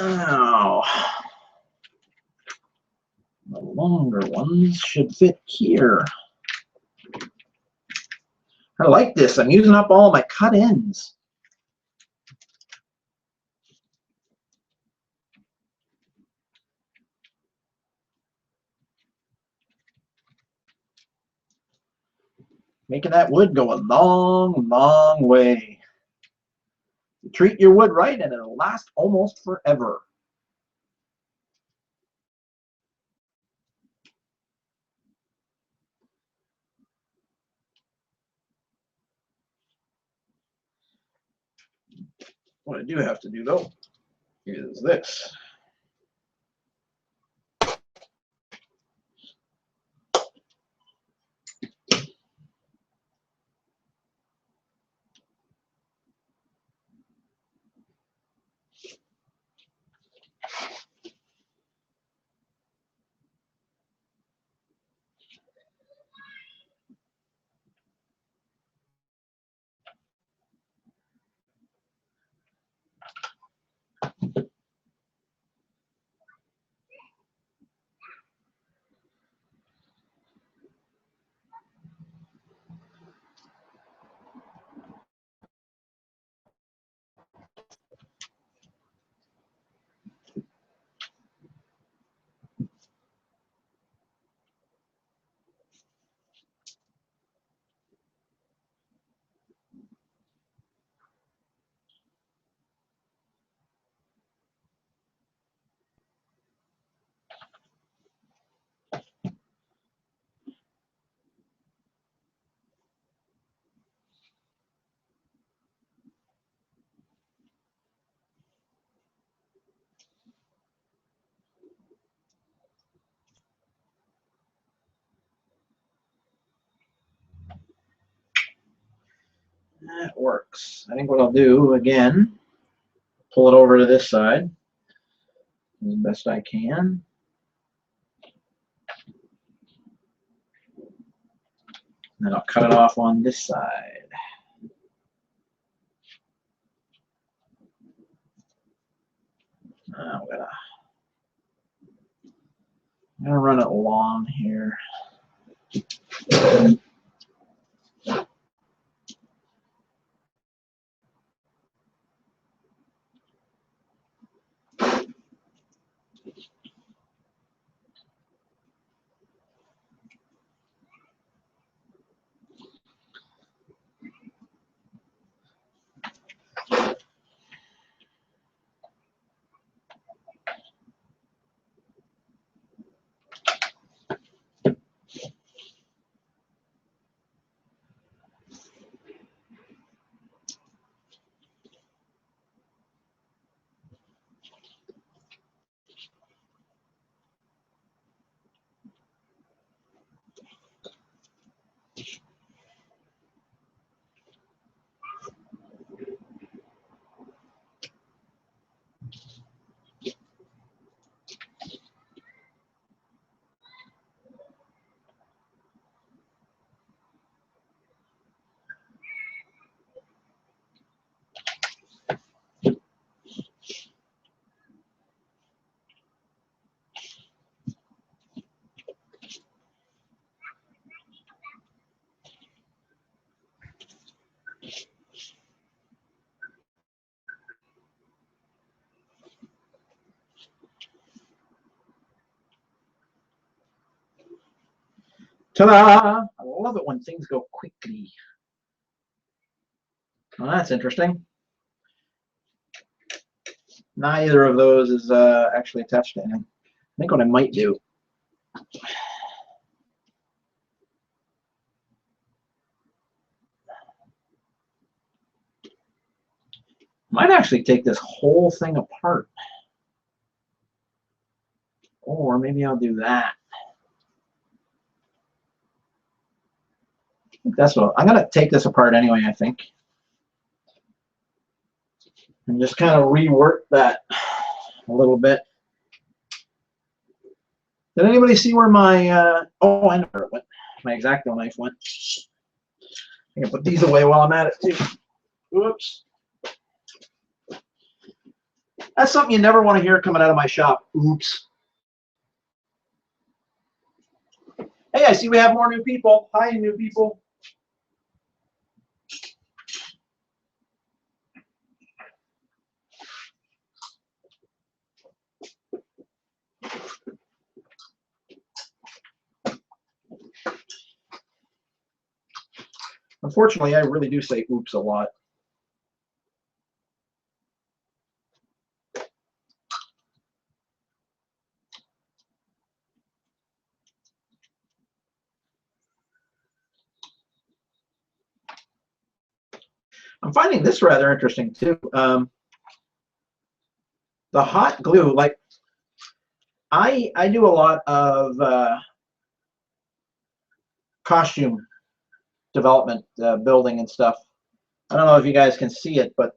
Now, the longer ones should fit here. I like this. I'm using up all of my cut ends. Making that wood go a long, long way. You treat your wood right and it'll last almost forever. What I do have to do though is this. That works. I think what I'll do again, pull it over to this side as best I can. Then I'll cut it off on this side. I'm gonna run it long here. Ta-da! I love it when things go quickly. Well, that's interesting. Neither of those is actually attached to anything. I think what I might do, might actually take this whole thing apart. Or maybe I'll do that. I think that's what I'm gonna take this apart anyway, I think. And just kind of rework that a little bit. Did anybody see where my oh, I know where it went. My X-Acto knife went. I can put these away while I'm at it too. Whoops. That's something you never want to hear coming out of my shop. Oops. Hey, I see we have more new people. Hi, new people. Unfortunately, I really do say oops a lot. I'm finding this rather interesting too. The hot glue, like I do a lot of costume development, building and stuff. I don't know if you guys can see it, but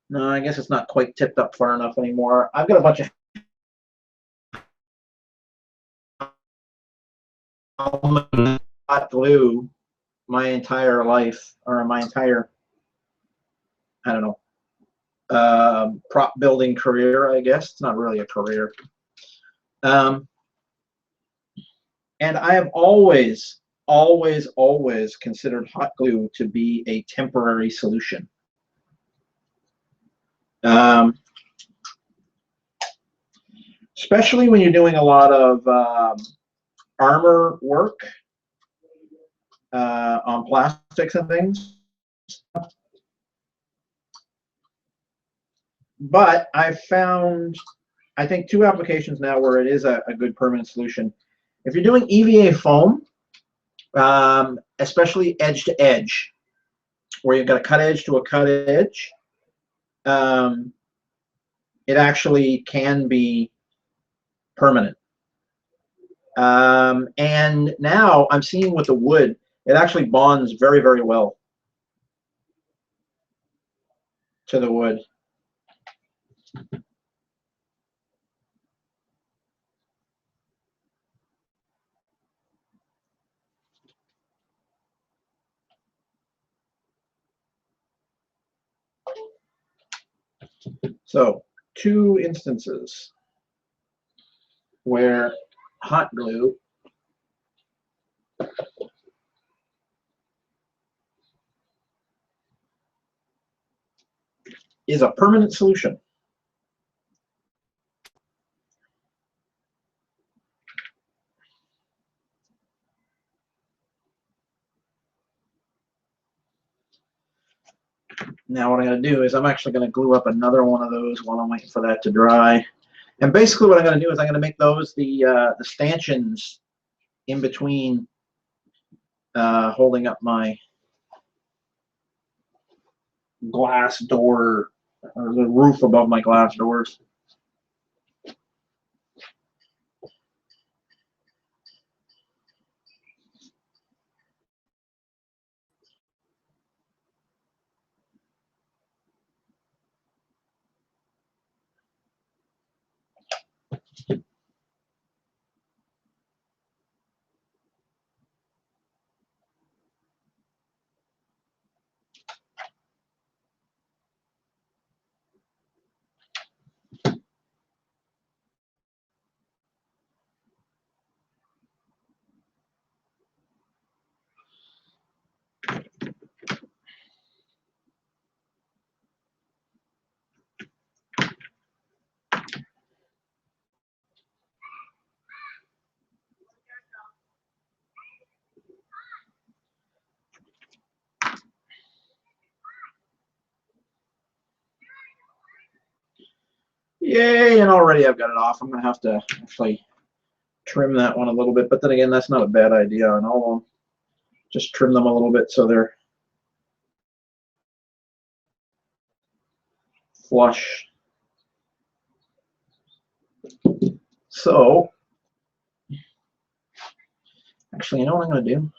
no, I guess it's not quite tipped up far enough anymore. I've got a bunch of hot glue my entire life, or my entire, I don't know, prop building career, I guess. It's not really a career. And I have always considered hot glue to be a temporary solution. Especially when you're doing a lot of armor work on plastics and things. But I've found, I think, 2 applications now where it is a good permanent solution. If you're doing EVA foam, especially edge to edge, where you've got a cut edge to a cut edge, it actually can be permanent. And now I'm seeing with the wood, it actually bonds very, very well to the wood. So 2 instances where hot glue is a permanent solution. Now what I'm going to do is I'm actually going to glue up another one of those while I'm waiting for that to dry. And basically what I'm going to do is I'm going to make those the stanchions in between holding up my glass door, or the roof above my glass doors. Yay, and already I've got it off. I'm going to have to actually trim that one a little bit, but then again, that's not a bad idea. And I'll just trim them a little bit so they're flush. So, actually, you know what I'm going to do?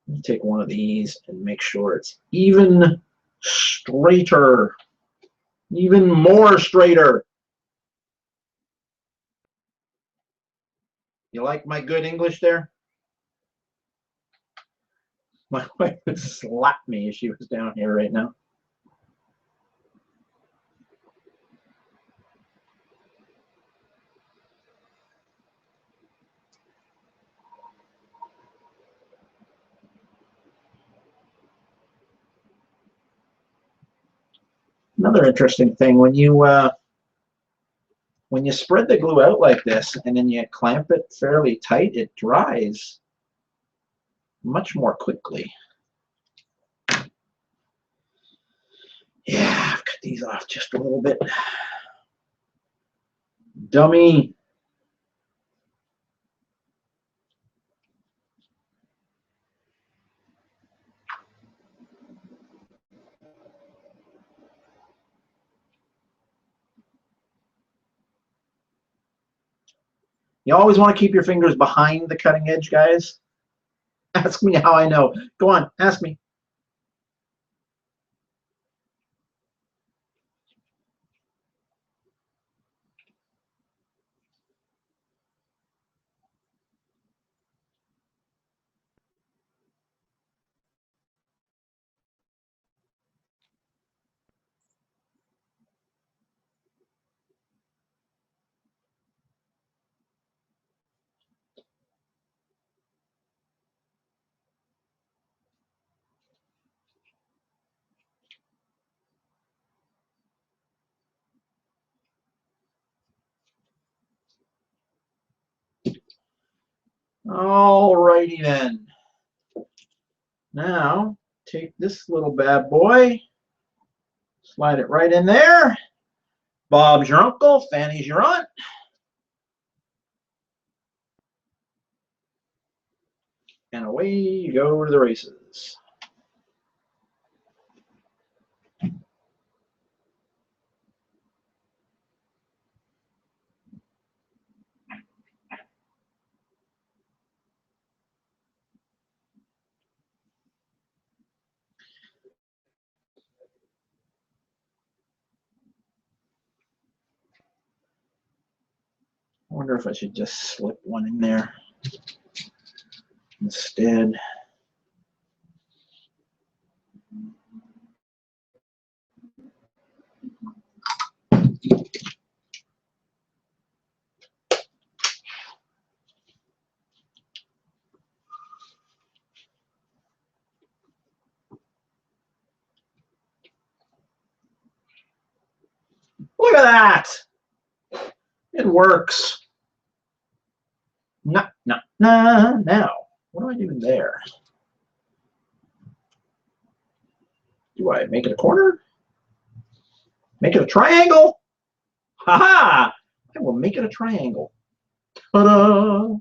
Let me take one of these and make sure it's even straighter, even more straighter. You like my good English there? My wife would slap me if she was down here right now. Another interesting thing, when you spread the glue out like this and then you clamp it fairly tight, it dries much more quickly. Yeah, I've cut these off just a little bit. Dummy. You always want to keep your fingers behind the cutting edge, guys. Ask me how I know. Go on, ask me. All righty then. Now, take this little bad boy, slide it right in there. Bob's your uncle, Fanny's your aunt. And away you go to the races. I wonder if I should just slip one in there instead. Look at that! It works. Nah. Now, what do I do there? Do I make it a corner? Make it a triangle? Ha-ha! I will make it a triangle. Ta-da!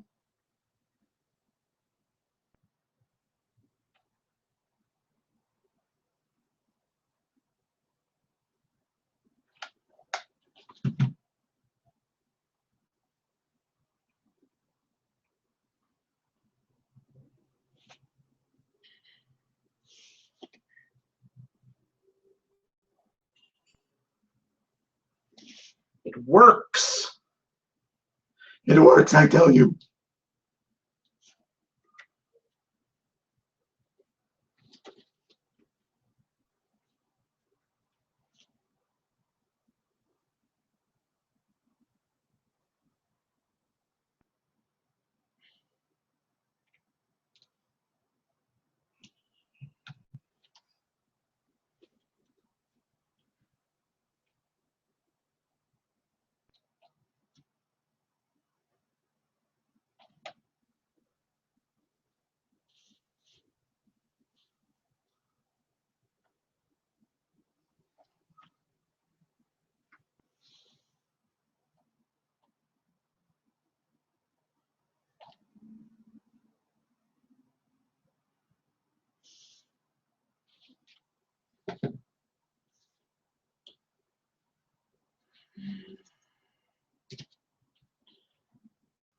It works. It works, I tell you.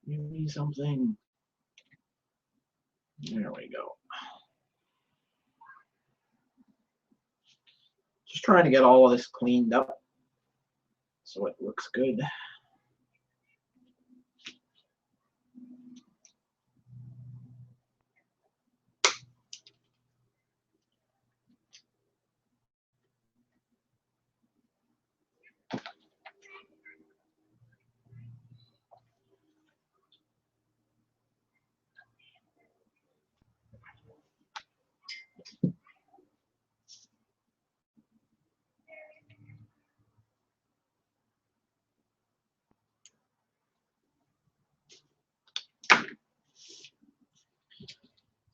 Give me something. There we go. Just trying to get all of this cleaned up so it looks good.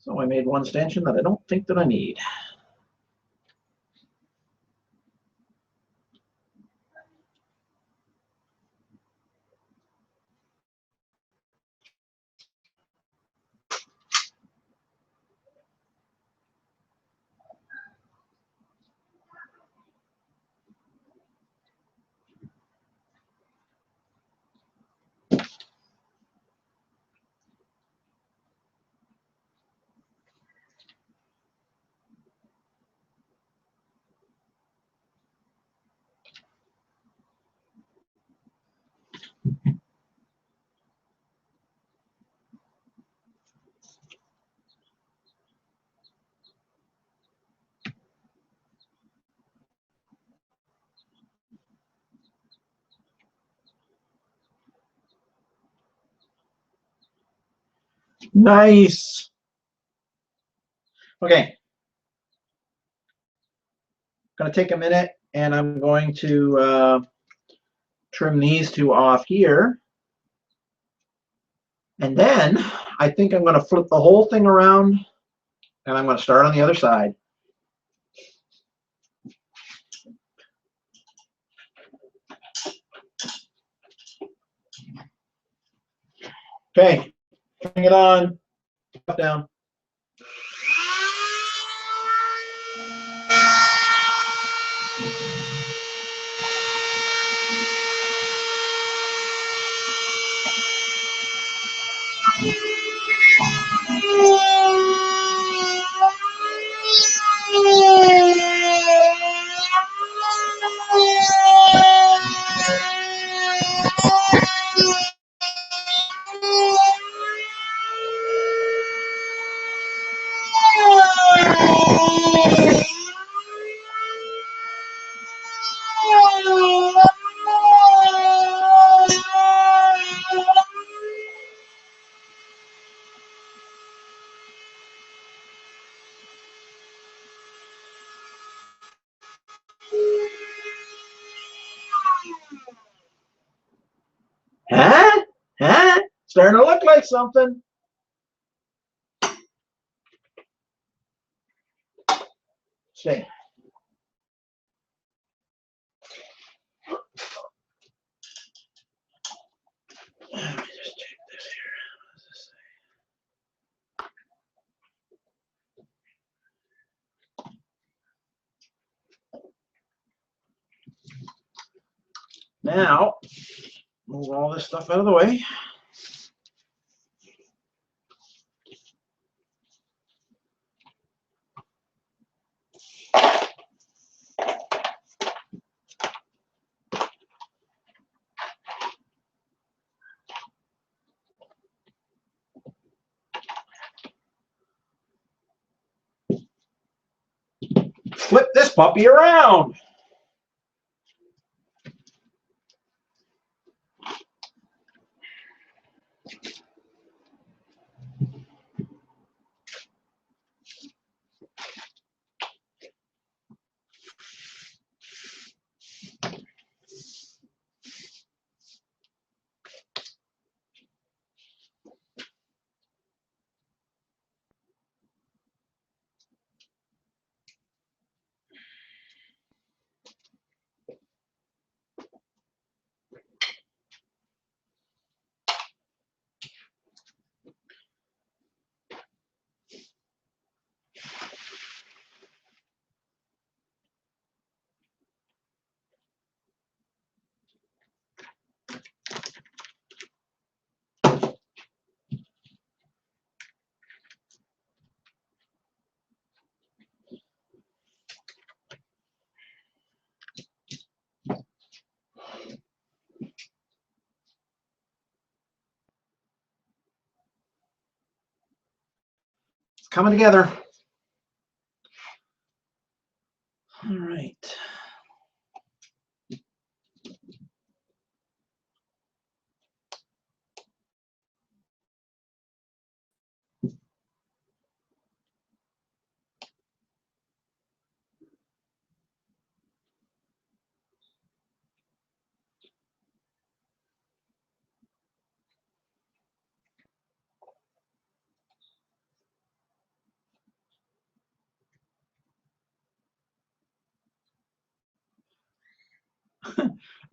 So I made one stanchion that I don't think that I need. Nice. Okay. Going to take a minute and I'm going to trim these two off here. And then I think I'm going to flip the whole thing around and I'm going to start on the other side. Okay, bring it on, down. Huh? Huh? Starting to look like something. Stay. Let me just check this here. What does this say? Now, move all this stuff out of the way. Flip this puppy around. It's coming together. All right.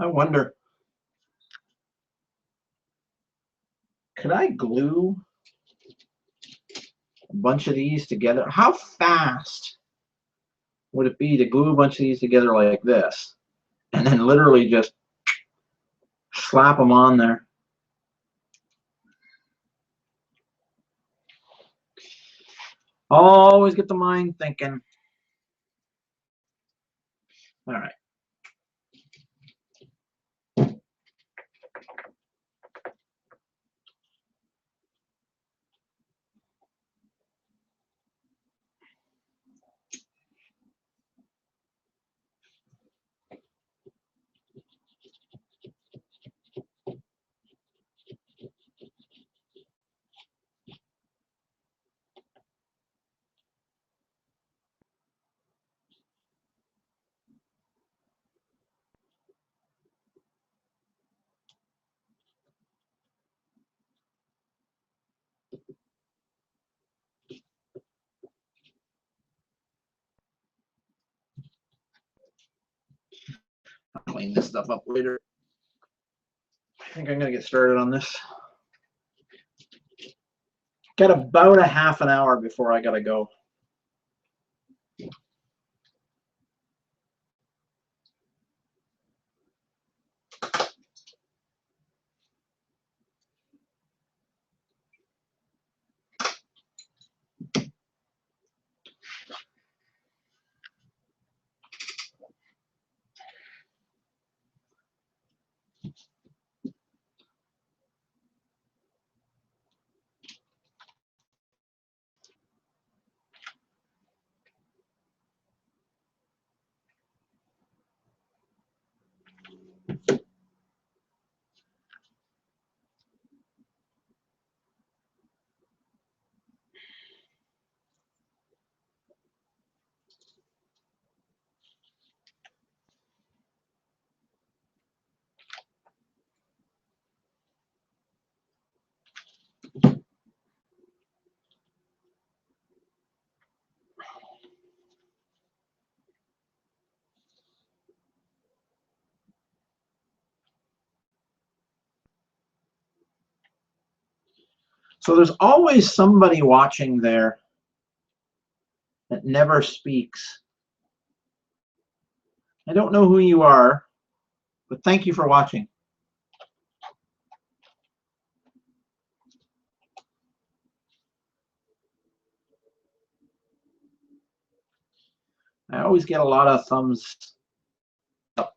I wonder, could I glue a bunch of these together? How fast would it be to glue a bunch of these together like this? And then literally just slap them on there. Always get the mind thinking. All right. I'll clean this stuff up later. I think I'm going to get started on this. Got about a half an hour before I got to go. So there's always somebody watching there that never speaks. I don't know who you are, but thank you for watching. I always get a lot of thumbs up.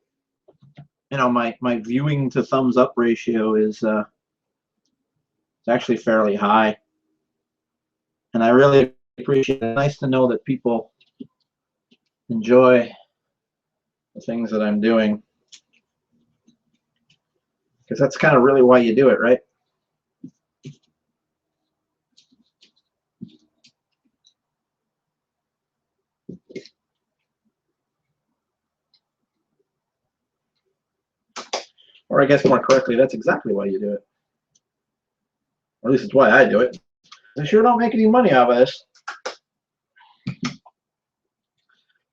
You know, my viewing to thumbs up ratio is it's actually fairly high. And I really appreciate it. It's nice to know that people enjoy the things that I'm doing. Because that's kind of really why you do it, right? Or I guess more correctly, that's exactly why you do it. Or at least it's why I do it. I sure don't make any money out of this.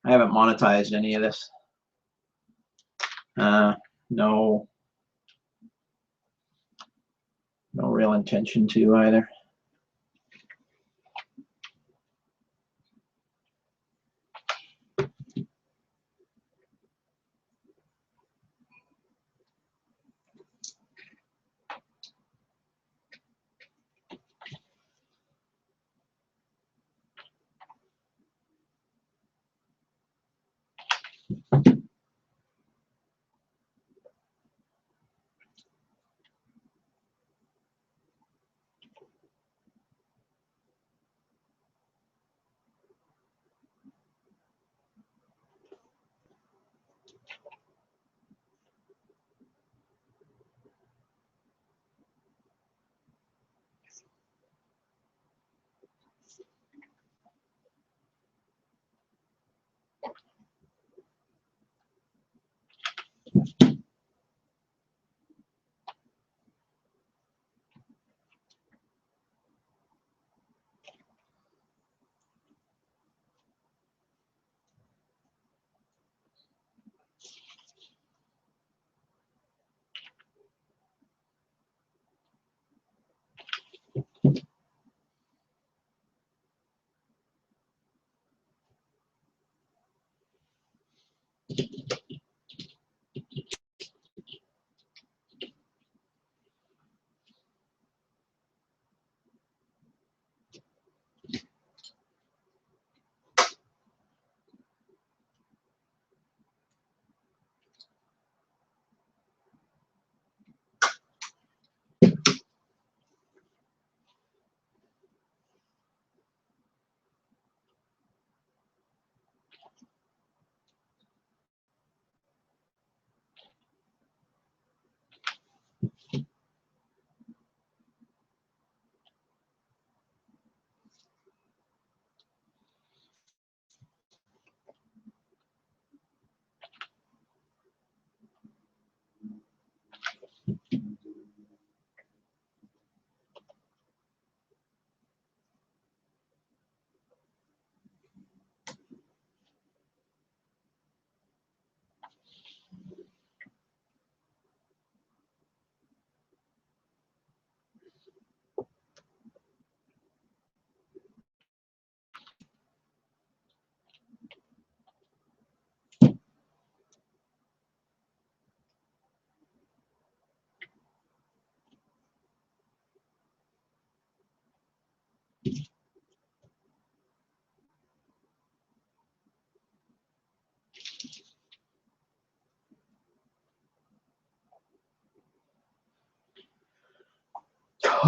I haven't monetized any of this. No real intention to either.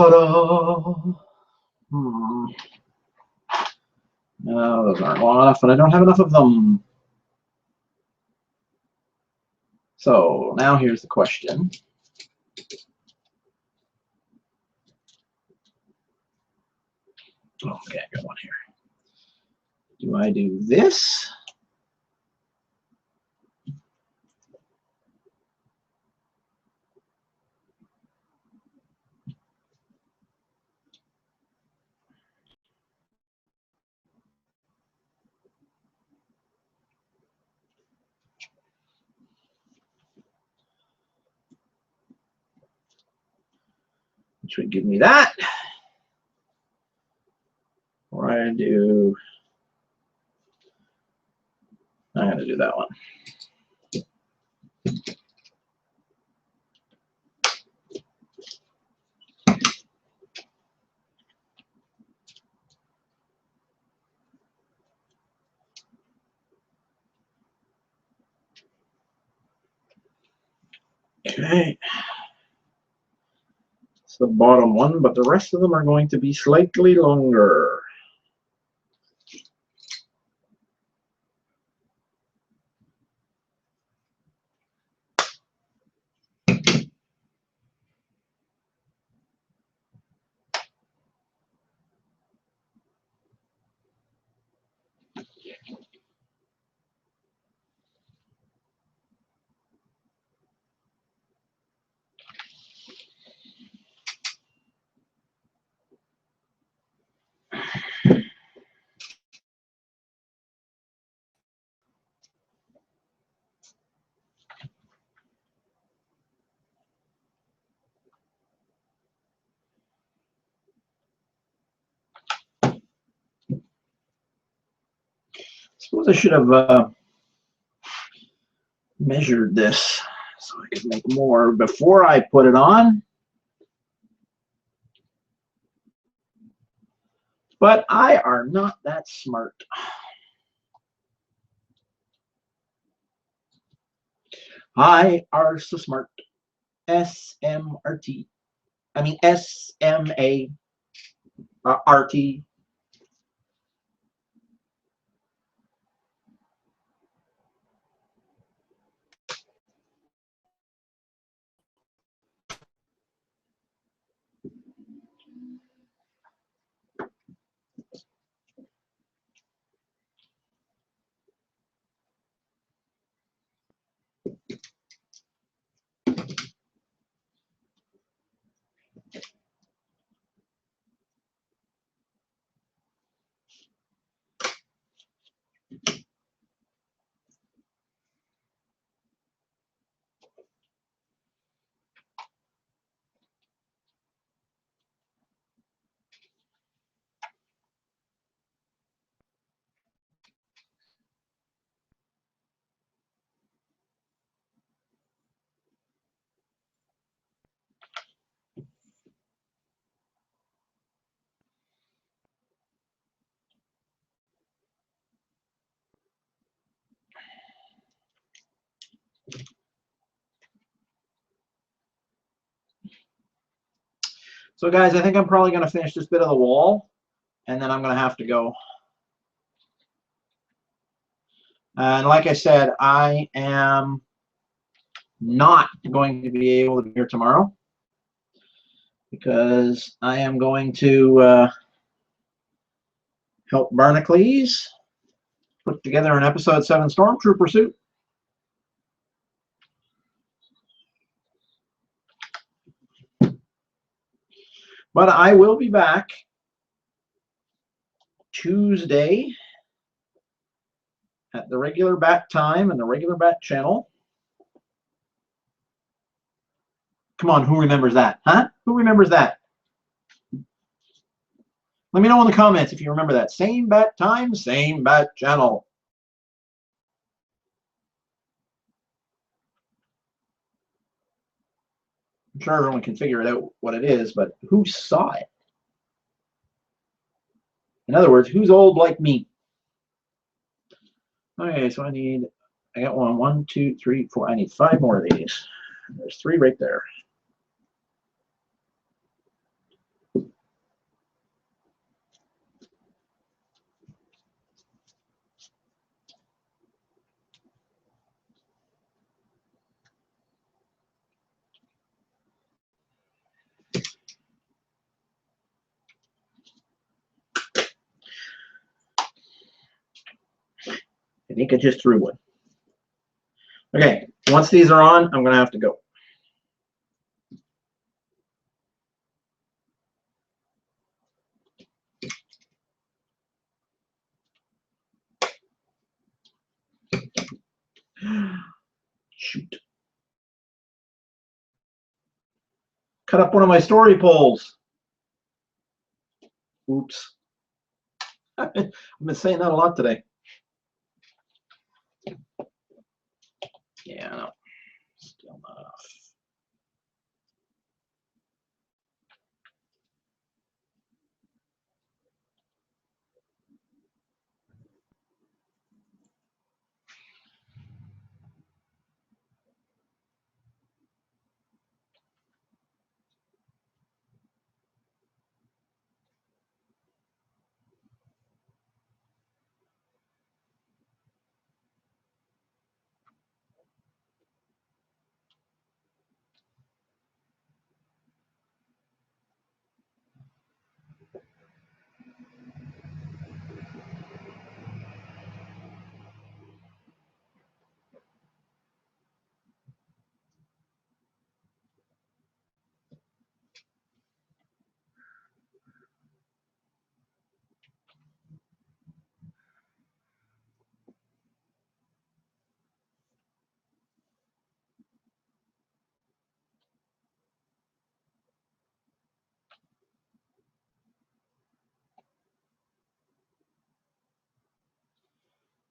Ta-da! No, those aren't long enough, and I don't have enough of them. So now here's the question. Okay, I got one here. Do I do this? Which would give me that. Or I do, I'm going to do that one. Okay. It's the bottom one, but the rest of them are going to be slightly longer. Suppose I should have measured this so I could make more before I put it on. But I are not that smart. I are so smart. SMRT. I mean SMART. So guys, I think I'm probably going to finish this bit of the wall, and then I'm going to have to go. And like I said, I am not going to be able to be here tomorrow because I am going to help Barnacles put together an episode 7 Stormtrooper suit. But I will be back Tuesday at the regular bat time and the regular bat channel. Come on, who remembers that? Huh? Who remembers that? Let me know in the comments if you remember that. Same bat time, same bat channel. I'm sure everyone can figure it out what it is, but who saw it? In other words, who's old like me? Okay, so I got one, 2, 3, 4. I need 5 more of these. There's 3 right there. I think I just threw one. Okay, once these are on, I'm going to have to go. Shoot. Cut up one of my story polls. Oops. I've been saying that a lot today. Yeah, no. Still not enough.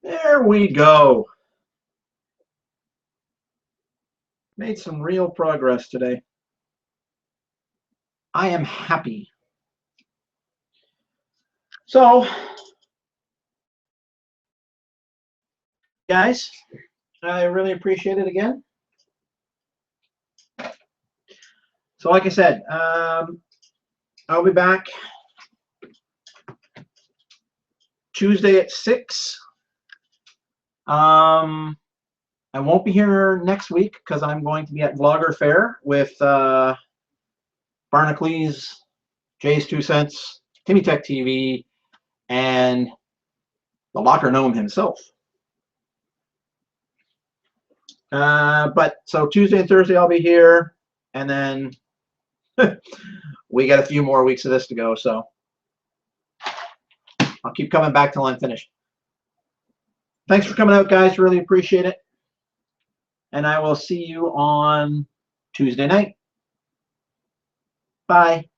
There we go. Made some real progress today. I am happy. So, guys, I really appreciate it again. So, like I said, I'll be back Tuesday at 6. I won't be here next week because I'm going to be at Vlogger Fair with Barnacles, Jay's 2 Cents, Timmy Tech TV, and the Locker Gnome himself. But so Tuesday and Thursday I'll be here, and then we got a few more weeks of this to go, so I'll keep coming back till I'm finished. Thanks for coming out, guys. Really appreciate it. And I will see you on Tuesday night. Bye.